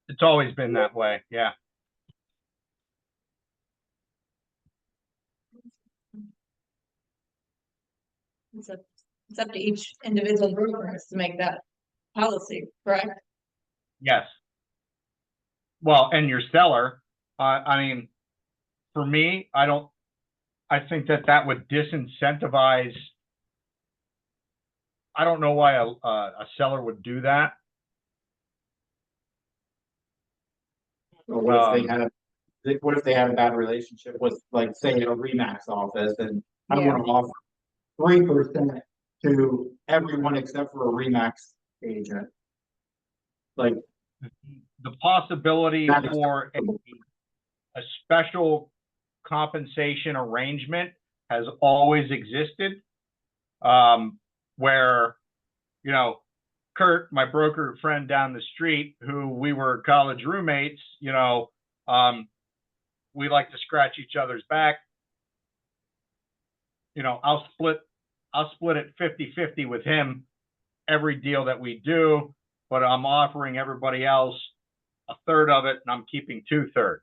It's always been that way. Yeah. It's up to each individual broker to make that policy, correct? Yes. Well, and your seller, I mean, for me, I think that would disincentivize. I don't know why a seller would do that. Or what if they have a bad relationship with, like, say, a RE/MAX office, and I want to offer 3% to everyone except for a RE/MAX agent? Like, The possibility That is for a special compensation arrangement has always existed, where, Kurt, my broker friend down the street, who we were college roommates, we like to scratch each other's back. I'll I'll split it 50-50 with him every deal that we do, but I'm offering everybody else a third of it and I'm keeping 2/3.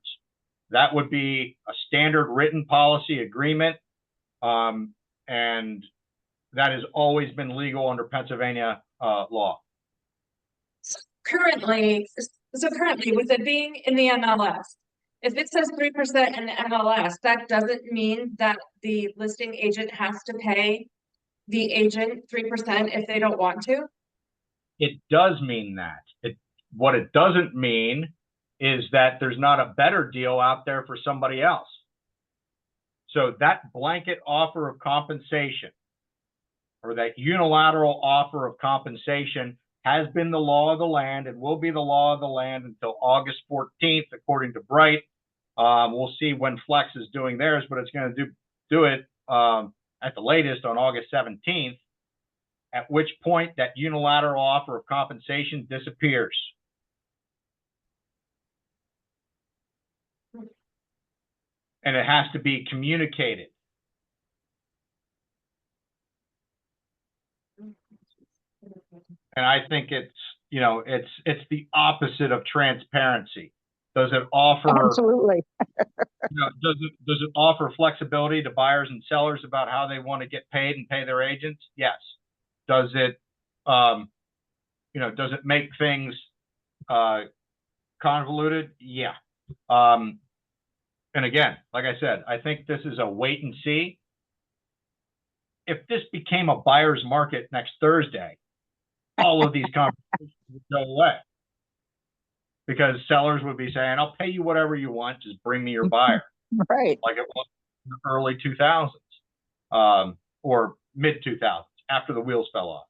That would be a standard written policy agreement. And that has always been legal under Pennsylvania law. Currently, with it being in the MLS, if it says 3% in the MLS, that doesn't mean that the listing agent has to pay the agent 3% if they don't want to. It does mean that. What it doesn't mean is that there's not a better deal out there for somebody else. So that blanket offer of compensation, or that unilateral offer of compensation, has been the law of the land and will be the law of the land until August 14th, according to Bright. We'll see when Flex is doing theirs, but it's going to do it at the latest on August 17th, at which point that unilateral offer of compensation disappears. And it has to be communicated. And I think it's, you know, it's the opposite of transparency. Does it offer, Absolutely. you know, does it offer flexibility to buyers and sellers about how they want to get paid and pay their agents? Yes. Does it, you know, does it make things convoluted? Yeah. And again, like I said, I think this is a wait and see. If this became a buyer's market next Thursday, all of these conversations would go away, because sellers would be saying, I'll pay you whatever you want, just bring me your buyer. Right. Like it was in the early 2000s, or mid 2000s, after the wheels fell off.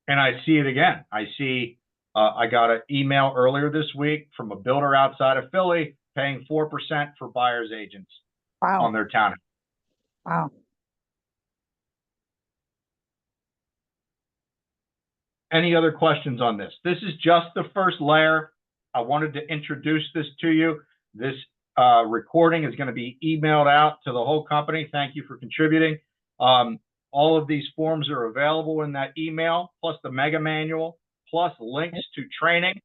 And I see it again. I see, I got an email earlier this week from a builder outside of Philly paying 4% for buyer's agents on their town. Wow. Any other questions on this? This is just the first layer. I wanted to introduce this to you. This recording is going to be emailed out to the whole company. Thank you for contributing. All of these forms are available in that email, plus the mega manual, plus links to training.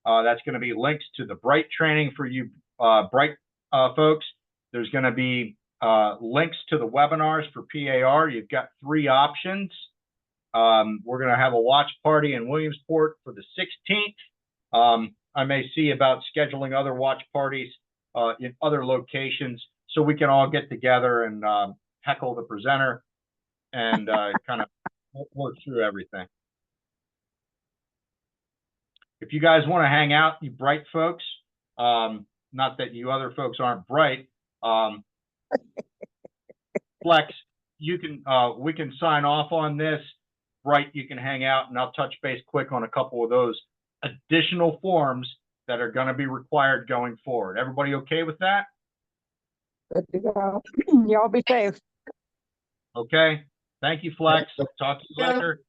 That's going to be links to the Bright training for you Bright folks. There's going to be links to the webinars for PAR. You've got 3 options. We're going to have a watch party in Williamsport for the 16th. I may see about scheduling other watch parties in other locations so we can all get together and heckle the presenter and kind of work through everything. If you guys want to hang out, you Bright folks, not that you other folks aren't bright, Flex, you can we can sign off on this. Bright, you can hang out, and I'll touch base quick on a couple of those additional forms that are going to be required going forward. Everybody okay with that? Good to go. Y'all be safe. Okay. Thank you, Flex. Talk to you later.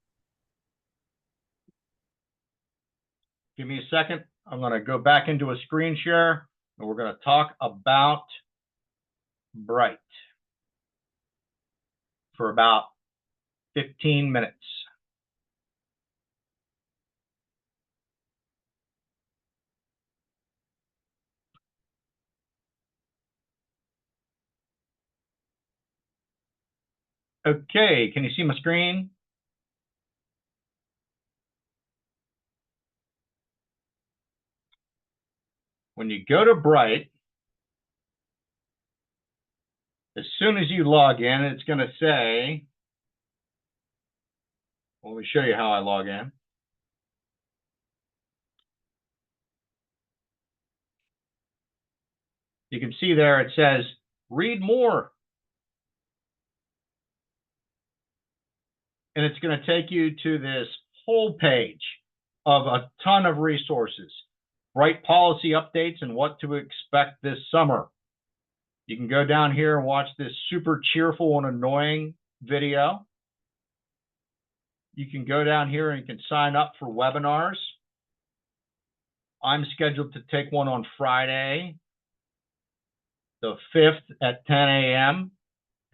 Give me a second. I'm going to go back into a screen share, and we're going to talk about Bright for about 15 minutes. Okay, can you see my screen? When you go to Bright, as soon as you log in, it's going to say, well, let me show you how I log in. You can see there it says, read more. And it's going to take you to this whole page of a ton of resources. Bright policy updates and what to expect this summer. You can go down here and watch this super cheerful and annoying video. You can go down here and you can sign up for webinars. I'm scheduled to take one on Friday, the 5th at 10 a.m.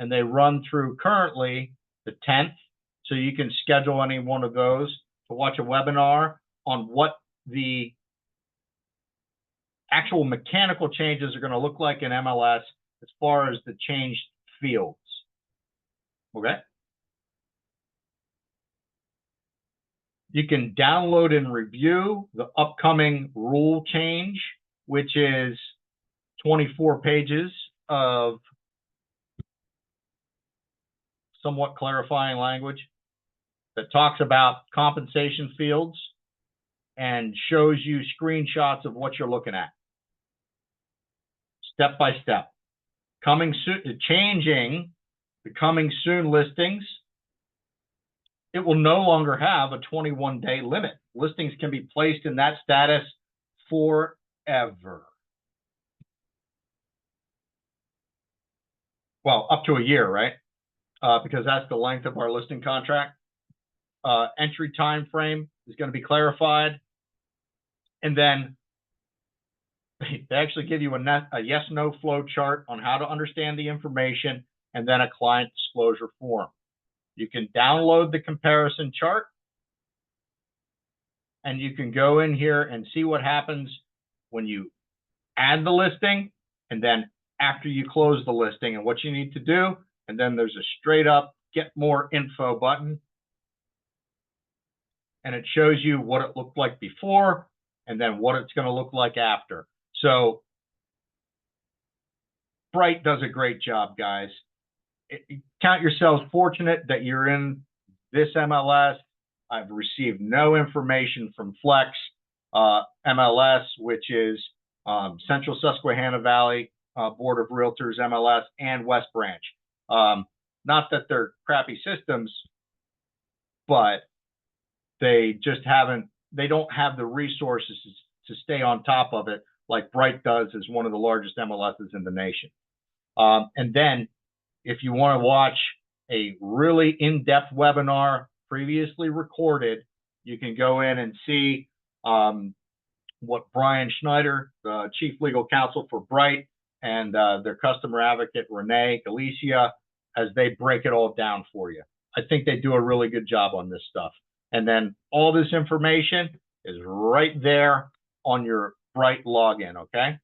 and they run through currently the 10th. So you can schedule any one of those to watch a webinar on what the actual mechanical changes are going to look like in MLS as far as the changed fields. Okay. You can download and review the upcoming rule change, which is 24 pages of somewhat clarifying language that talks about compensation fields and shows you screenshots of what you're looking at. Step by step. Coming soon, changing the coming soon listings. It will no longer have a 21-day limit. Listings can be placed in that status forever. Well, up to a year, right? Because that's the length of our listing contract. Entry time frame is going to be clarified. And then they actually give you a yes-no flow chart on how to understand the information, and then a client disclosure form. You can download the comparison chart, and you can go in here and see what happens when you add the listing, and then after you close the listing and what you need to do. And then there's a straight up get more info button, and it shows you what it looked like before and then what it's going to look like after. So Bright does a great job, guys. Count yourselves fortunate that you're in this MLS. I've received no information from Flex MLS, which is Central Susquehanna Valley Board of Realtors MLS and West Branch. Not that they're crappy systems, but they just they don't have the resources to stay on top of it like Bright does as one of the largest MLSs in the nation. And then if you want to watch a really in-depth webinar previously recorded, you can go in and see what Brian Schneider, the Chief Legal Counsel for Bright, and their customer advocate, Renee Galicia, as they break it all down for you. I think they do a really good job on this stuff. And then all this information is right there on your Bright login, okay?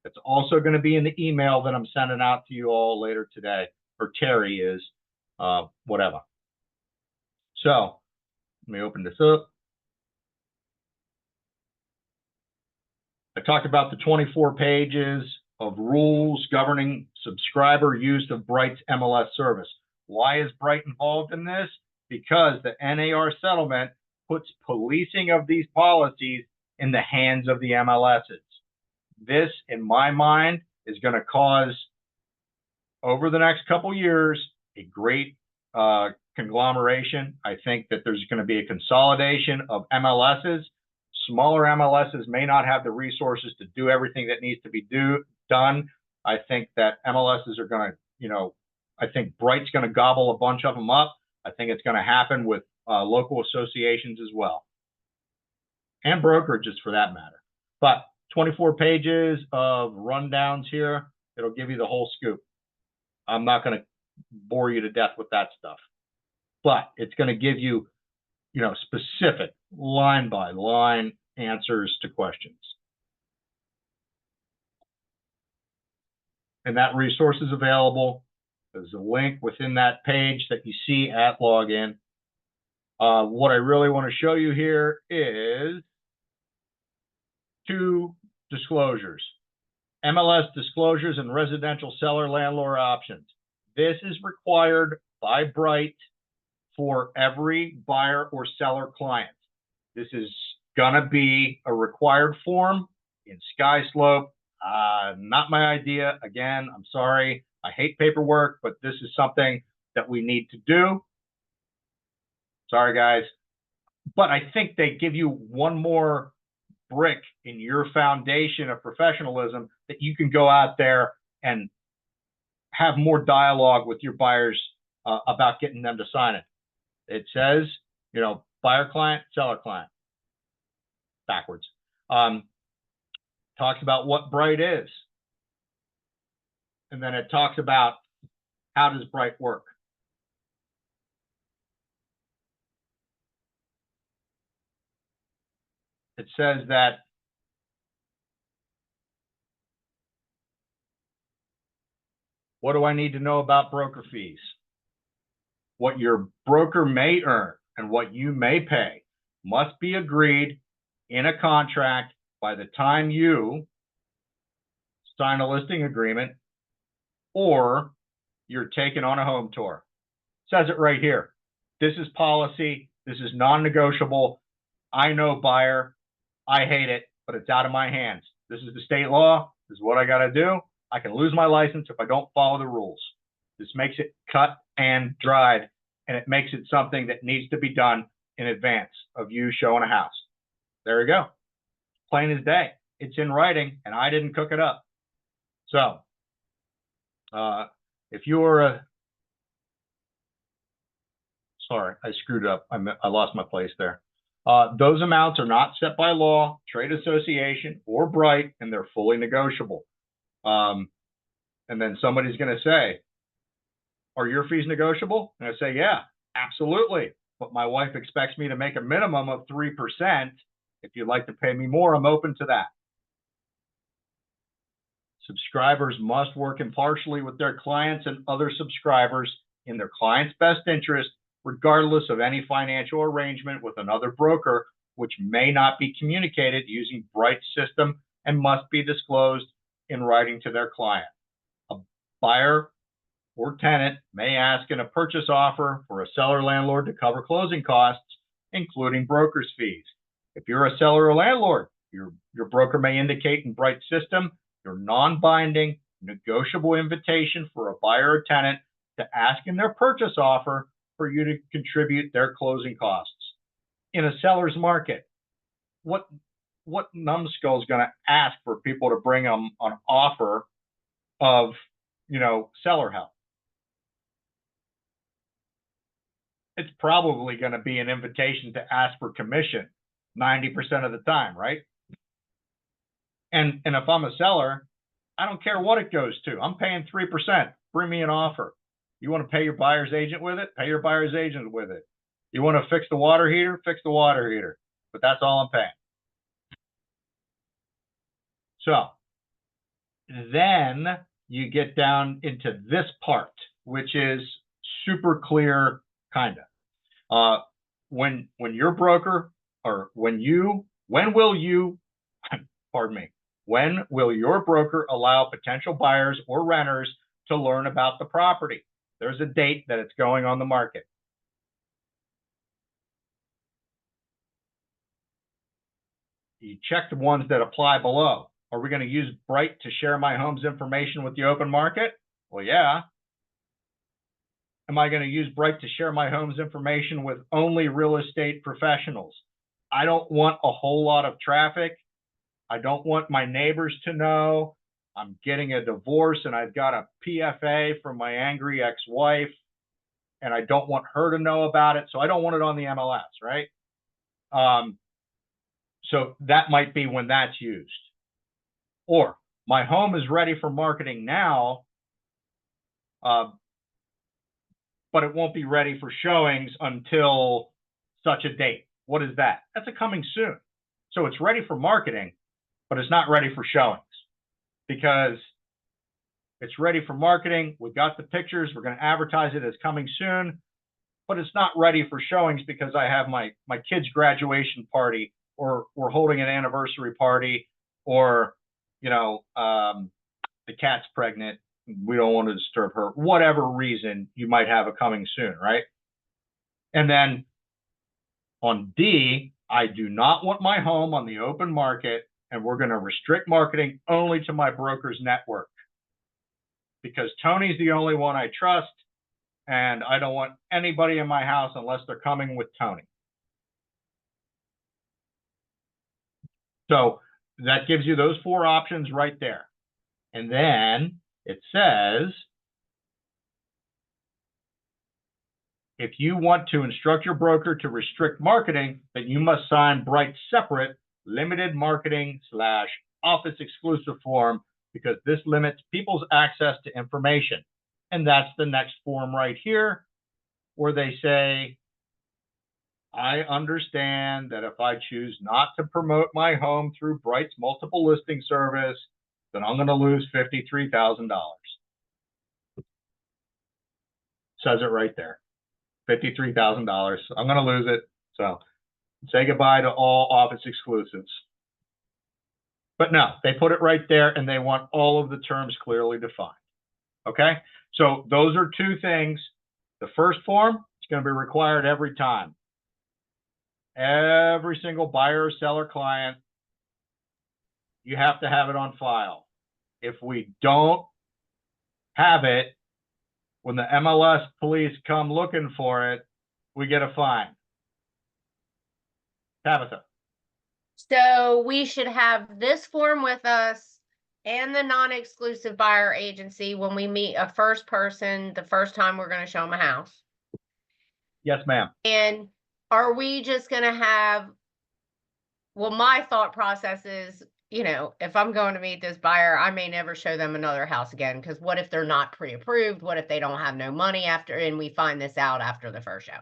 It's also going to be in the email that I'm sending out to you all later today, or Terry is, whatever. So let me open this up. I talked about the 24 pages of rules governing subscriber use of Bright's MLS service. Why is Bright involved in this? Because the NAR settlement puts policing of these policies in the hands of the MLSs. This, in my mind, is going to cause, over the next couple years, a great conglomeration. I think that there's going to be a consolidation of MLSs. Smaller MLSs may not have the resources to do everything that needs to be done. I think that MLSs are going to, I think Bright's going to gobble a bunch of them up. I think it's going to happen with local associations as well, and brokerages for that matter. But 24 pages of rundowns here. It'll give you the whole scoop. I'm not going to bore you to death with that stuff, but it's going to give you, specific line by line answers to questions. And that resource is available. There's a link within that page that you see at login. What I really want to show you here is 2 disclosures. MLS disclosures and residential seller landlord options. This is required by Bright for every buyer or seller client. This is gonna be a required form in SkySlope. Not my idea. Again, I'm sorry. I hate paperwork, but this is something that we need to do. Sorry, guys. But I think they give you one more brick in your foundation of professionalism that you can go out there and have more dialogue with your buyers about getting them to sign it. It says, buyer client, seller client, backwards. Talks about what Bright is. And then it talks about How does Bright work? It says that what do I need to know about broker fees? What your broker may earn and what you may pay must be agreed in a contract by the time you sign a listing agreement or you're taken on a home tour. It says it right here. This is policy. This is non-negotiable. I know buyer. I hate it, but it's out of my hands. This is the state law. This is what I got to do. I can lose my license if I don't follow the rules. This makes it cut and dried, and it makes it something that needs to be done in advance of you showing a house. There you go. Plain as day. It's in writing, and I didn't cook it up. So, if you're sorry, I screwed up. I lost my place there. Those amounts are not set by law, trade association, or Bright, and they're fully negotiable. And then somebody's going to say, are your fees negotiable? And I say, yeah, absolutely. But my wife expects me to make a minimum of 3%. If you'd like to pay me more, I'm open to that. Subscribers must work impartially with their clients and other subscribers in their client's best interest, regardless of any financial arrangement with another broker, which may not be communicated using Bright's system and must be disclosed in writing to their client. A buyer or tenant may ask in a purchase offer for a seller landlord to cover closing costs, including broker's fees. If you're a seller or landlord, your broker may indicate in Bright's system your non-binding, negotiable invitation for a buyer or tenant to ask in their purchase offer for you to contribute their closing costs. In a seller's market, what numbskull is going to ask for people to bring them an offer of, seller help? It's probably going to be an invitation to ask for commission 90% of the time, right? And if I'm a seller, I don't care what it goes to. I'm paying 3%. Bring me an offer. You want to pay your buyer's agent with it? Pay your buyer's agent with it. You want to fix the water heater? Fix the water heater. But that's all I'm paying. So then you get down into this part, which is super clear, kind of. When your broker, or when will your broker allow potential buyers or renters to learn about the property? There's a date that it's going on the market. You check the ones that apply below. Are we going to use Bright to share my home's information with the open market? Well, yeah. Am I going to use Bright to share my home's information with only real estate professionals? I don't want a whole lot of traffic. I don't want my neighbors to know I'm getting a divorce and I've got a PFA from my angry ex-wife, and I don't want her to know about it. So I don't want it on the MLS, right? So that might be when that's used. Or my home is ready for marketing now, but it won't be ready for showings until such a date. What is that? That's a coming soon. So it's ready for marketing, but it's not ready for showings, because it's ready for marketing. We got the pictures. We're going to advertise it as coming soon, but it's not ready for showings because I have my kid's graduation party, or we're holding an anniversary party, or, the cat's pregnant. We don't want to disturb her. Whatever reason you might have a coming soon, right? And then on D, I do not want my home on the open market, and we're going to restrict marketing only to my broker's network, because Tony's the only one I trust, and I don't want anybody in my house unless they're coming with Tony. So that gives you those 4 options right there. And then it says, if you want to instruct your broker to restrict marketing, then you must sign Bright's separate limited marketing / office exclusive form, because this limits people's access to information. And that's the next form right here, where they say, I understand that if I choose not to promote my home through Bright's multiple listing service, then I'm going to lose $53,000. Says it right there. $53,000. I'm going to lose it. So say goodbye to all office exclusives. But no, they put it right there and they want all of the terms clearly defined. Okay, so those are two things. The first form is going to be required every time. Every single buyer or seller client, you have to have it on file. If we don't have it, when the MLS police come looking for it, we get a fine. Tabitha. So we should have this form with us and the non-exclusive buyer agency when we meet a first person, the first time we're going to show them a house. Yes, ma'am. And are we just going to have, well, my thought process is, you know, if I'm going to meet this buyer, I may never show them another house again. Because what if they're not pre-approved? What if they don't have no money after, and we find this out after the first show?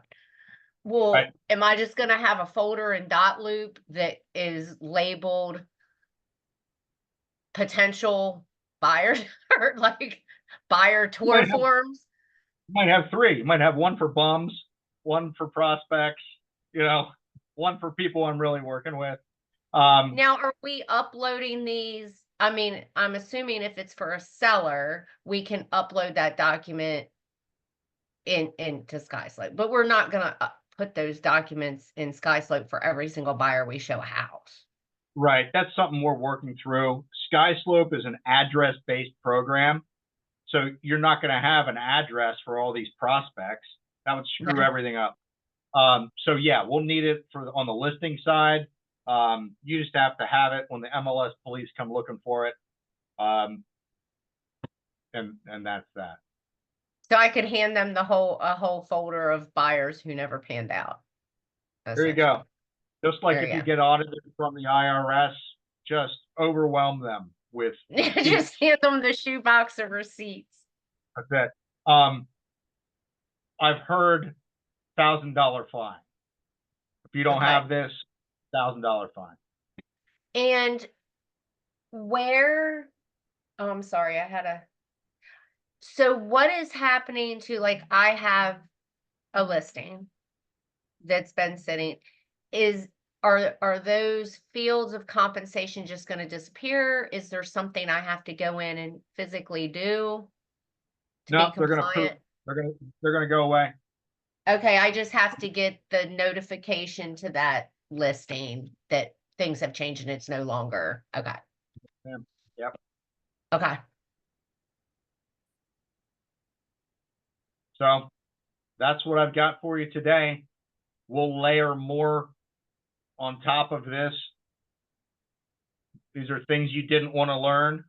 Well, Right. am I just going to have a folder and dot loop that is labeled potential buyers or like buyer tour forms? You might have three. You might have one for bums, one for prospects, you know, one for people I'm really working with. Now, are we uploading these? I mean, I'm assuming if it's for a seller, we can upload that document into SkySlope, but we're not going to put those documents in SkySlope for every single buyer we show a house. Right. That's something we're working through. SkySlope is an address-based program. So you're not going to have an address for all these prospects. That would screw No. everything up. So yeah, we'll need it for on the listing side. You just have to have it when the MLS police come looking for it. And that's that. So I could hand them a whole folder of buyers who never panned out. There you go. Just like There if you you go. get audited from the IRS, just overwhelm them with Just hand them the shoebox of receipts. that. I've heard $1,000 fine. If you don't Okay. have this, $1,000 fine. And where, oh, I'm sorry, so what is happening to, like, I have a listing that's been sitting, are those fields of compensation just going to disappear? Is there something I have to go in and physically do to No, be they're gonna compliant? they're gonna go away. Okay, I just have to get the notification to that listing that things have changed and it's no longer. Okay. Yep. Okay. So that's what I've got for you today. We'll layer more on top of this. These are things you didn't want to learn,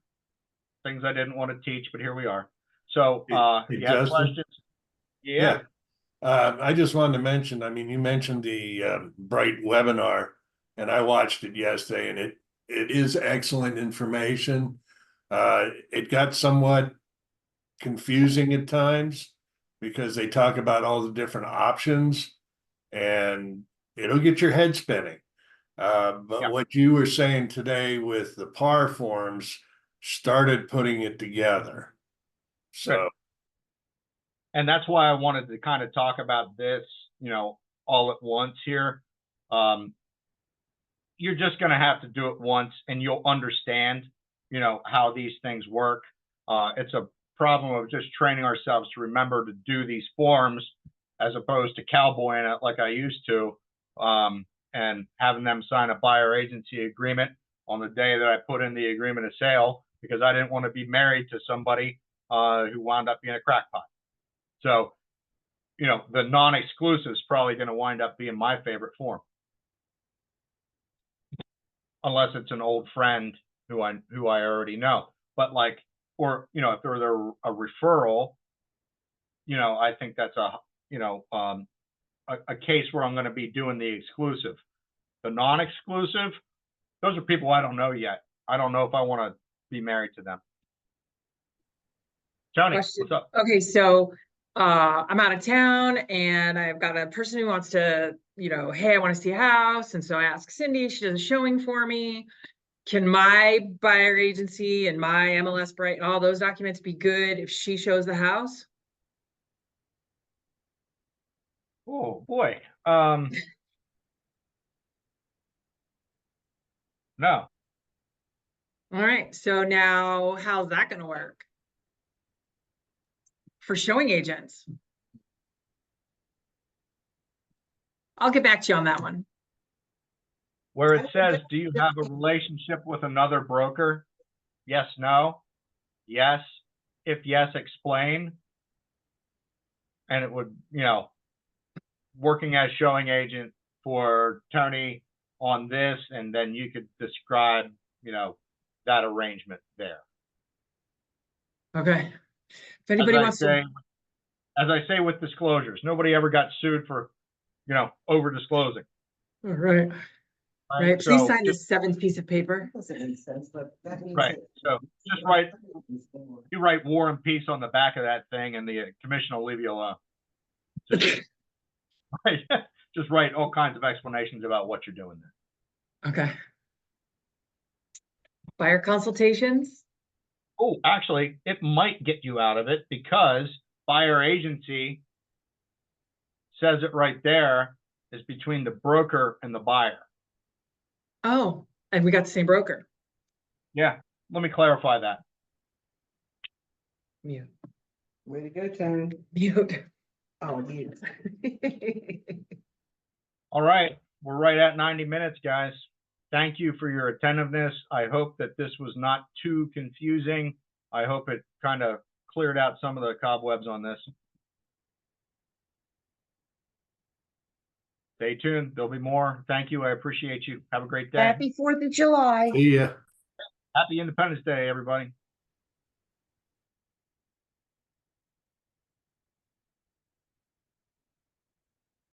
things I didn't want to teach, but here we are. So Hey, if you have Justin? questions. Yeah. I just wanted to mention, I mean, you mentioned the Bright webinar, and I watched it yesterday, and it is excellent information. It got somewhat confusing at times because they talk about all the different options, and it'll get your head spinning. But Yeah. what you were saying today with the PAR forms started putting it together. So. Good. And that's why I wanted to kind of talk about this, you know, all at once here. You're just going to have to do it once and you'll understand, you know, how these things work. It's a problem of just training ourselves to remember to do these forms as opposed to cowboying it like I used to, and having them sign a buyer agency agreement on the day that I put in the agreement of sale because I didn't want to be married to somebody who wound up being a crackpot. So, you know, the non-exclusive is probably going to wind up being my favorite form. Unless it's an old friend who I already know. But like, or, you know, if they're a referral, you know, I think that's a, you know, a case where I'm going to be doing the exclusive. The non-exclusive, those are people I don't know yet. I don't know if I want to be married to them. Tony, Question. what's up? Okay, so I'm out of town and I've got a person who wants to, hey, I want to see a house. And so I ask Cindy, she does a showing for me. Can my buyer agency and my MLS Bright and all those documents be good if she shows the house? Oh, boy. No. All right, so now how's that gonna work? For showing agents? I'll get back to you on that one. Where it says, do you have a relationship with another broker? Yes, no. Yes. If yes, explain. And it would, working as showing agent for Tony on this, and then you could describe, that arrangement there. Okay. If anybody wants to. As I say with disclosures, nobody ever got sued for, over disclosing. All right. Right, please So sign just, this seventh piece of paper. right. So just write, you write War and Peace on the back of that thing, and the commission will leave you alone. Right. Just write all kinds of explanations about what you're doing there. Okay. Buyer consultations? Oh, actually, it might get you out of it because buyer agency says it right there is between the broker and the buyer. Oh, and we got the same broker. Yeah, let me clarify that. Mute. Way to go, Tony. Mute. Oh, mute. All right, we're right at 90 minutes, guys. Thank you for your attentiveness. I hope that this was not too confusing. I hope it kind of cleared out some of the cobwebs on this. Stay tuned. There'll be more. Thank you. I appreciate you. Have a great day. Happy 4th of July. See ya. Happy Independence Day, everybody.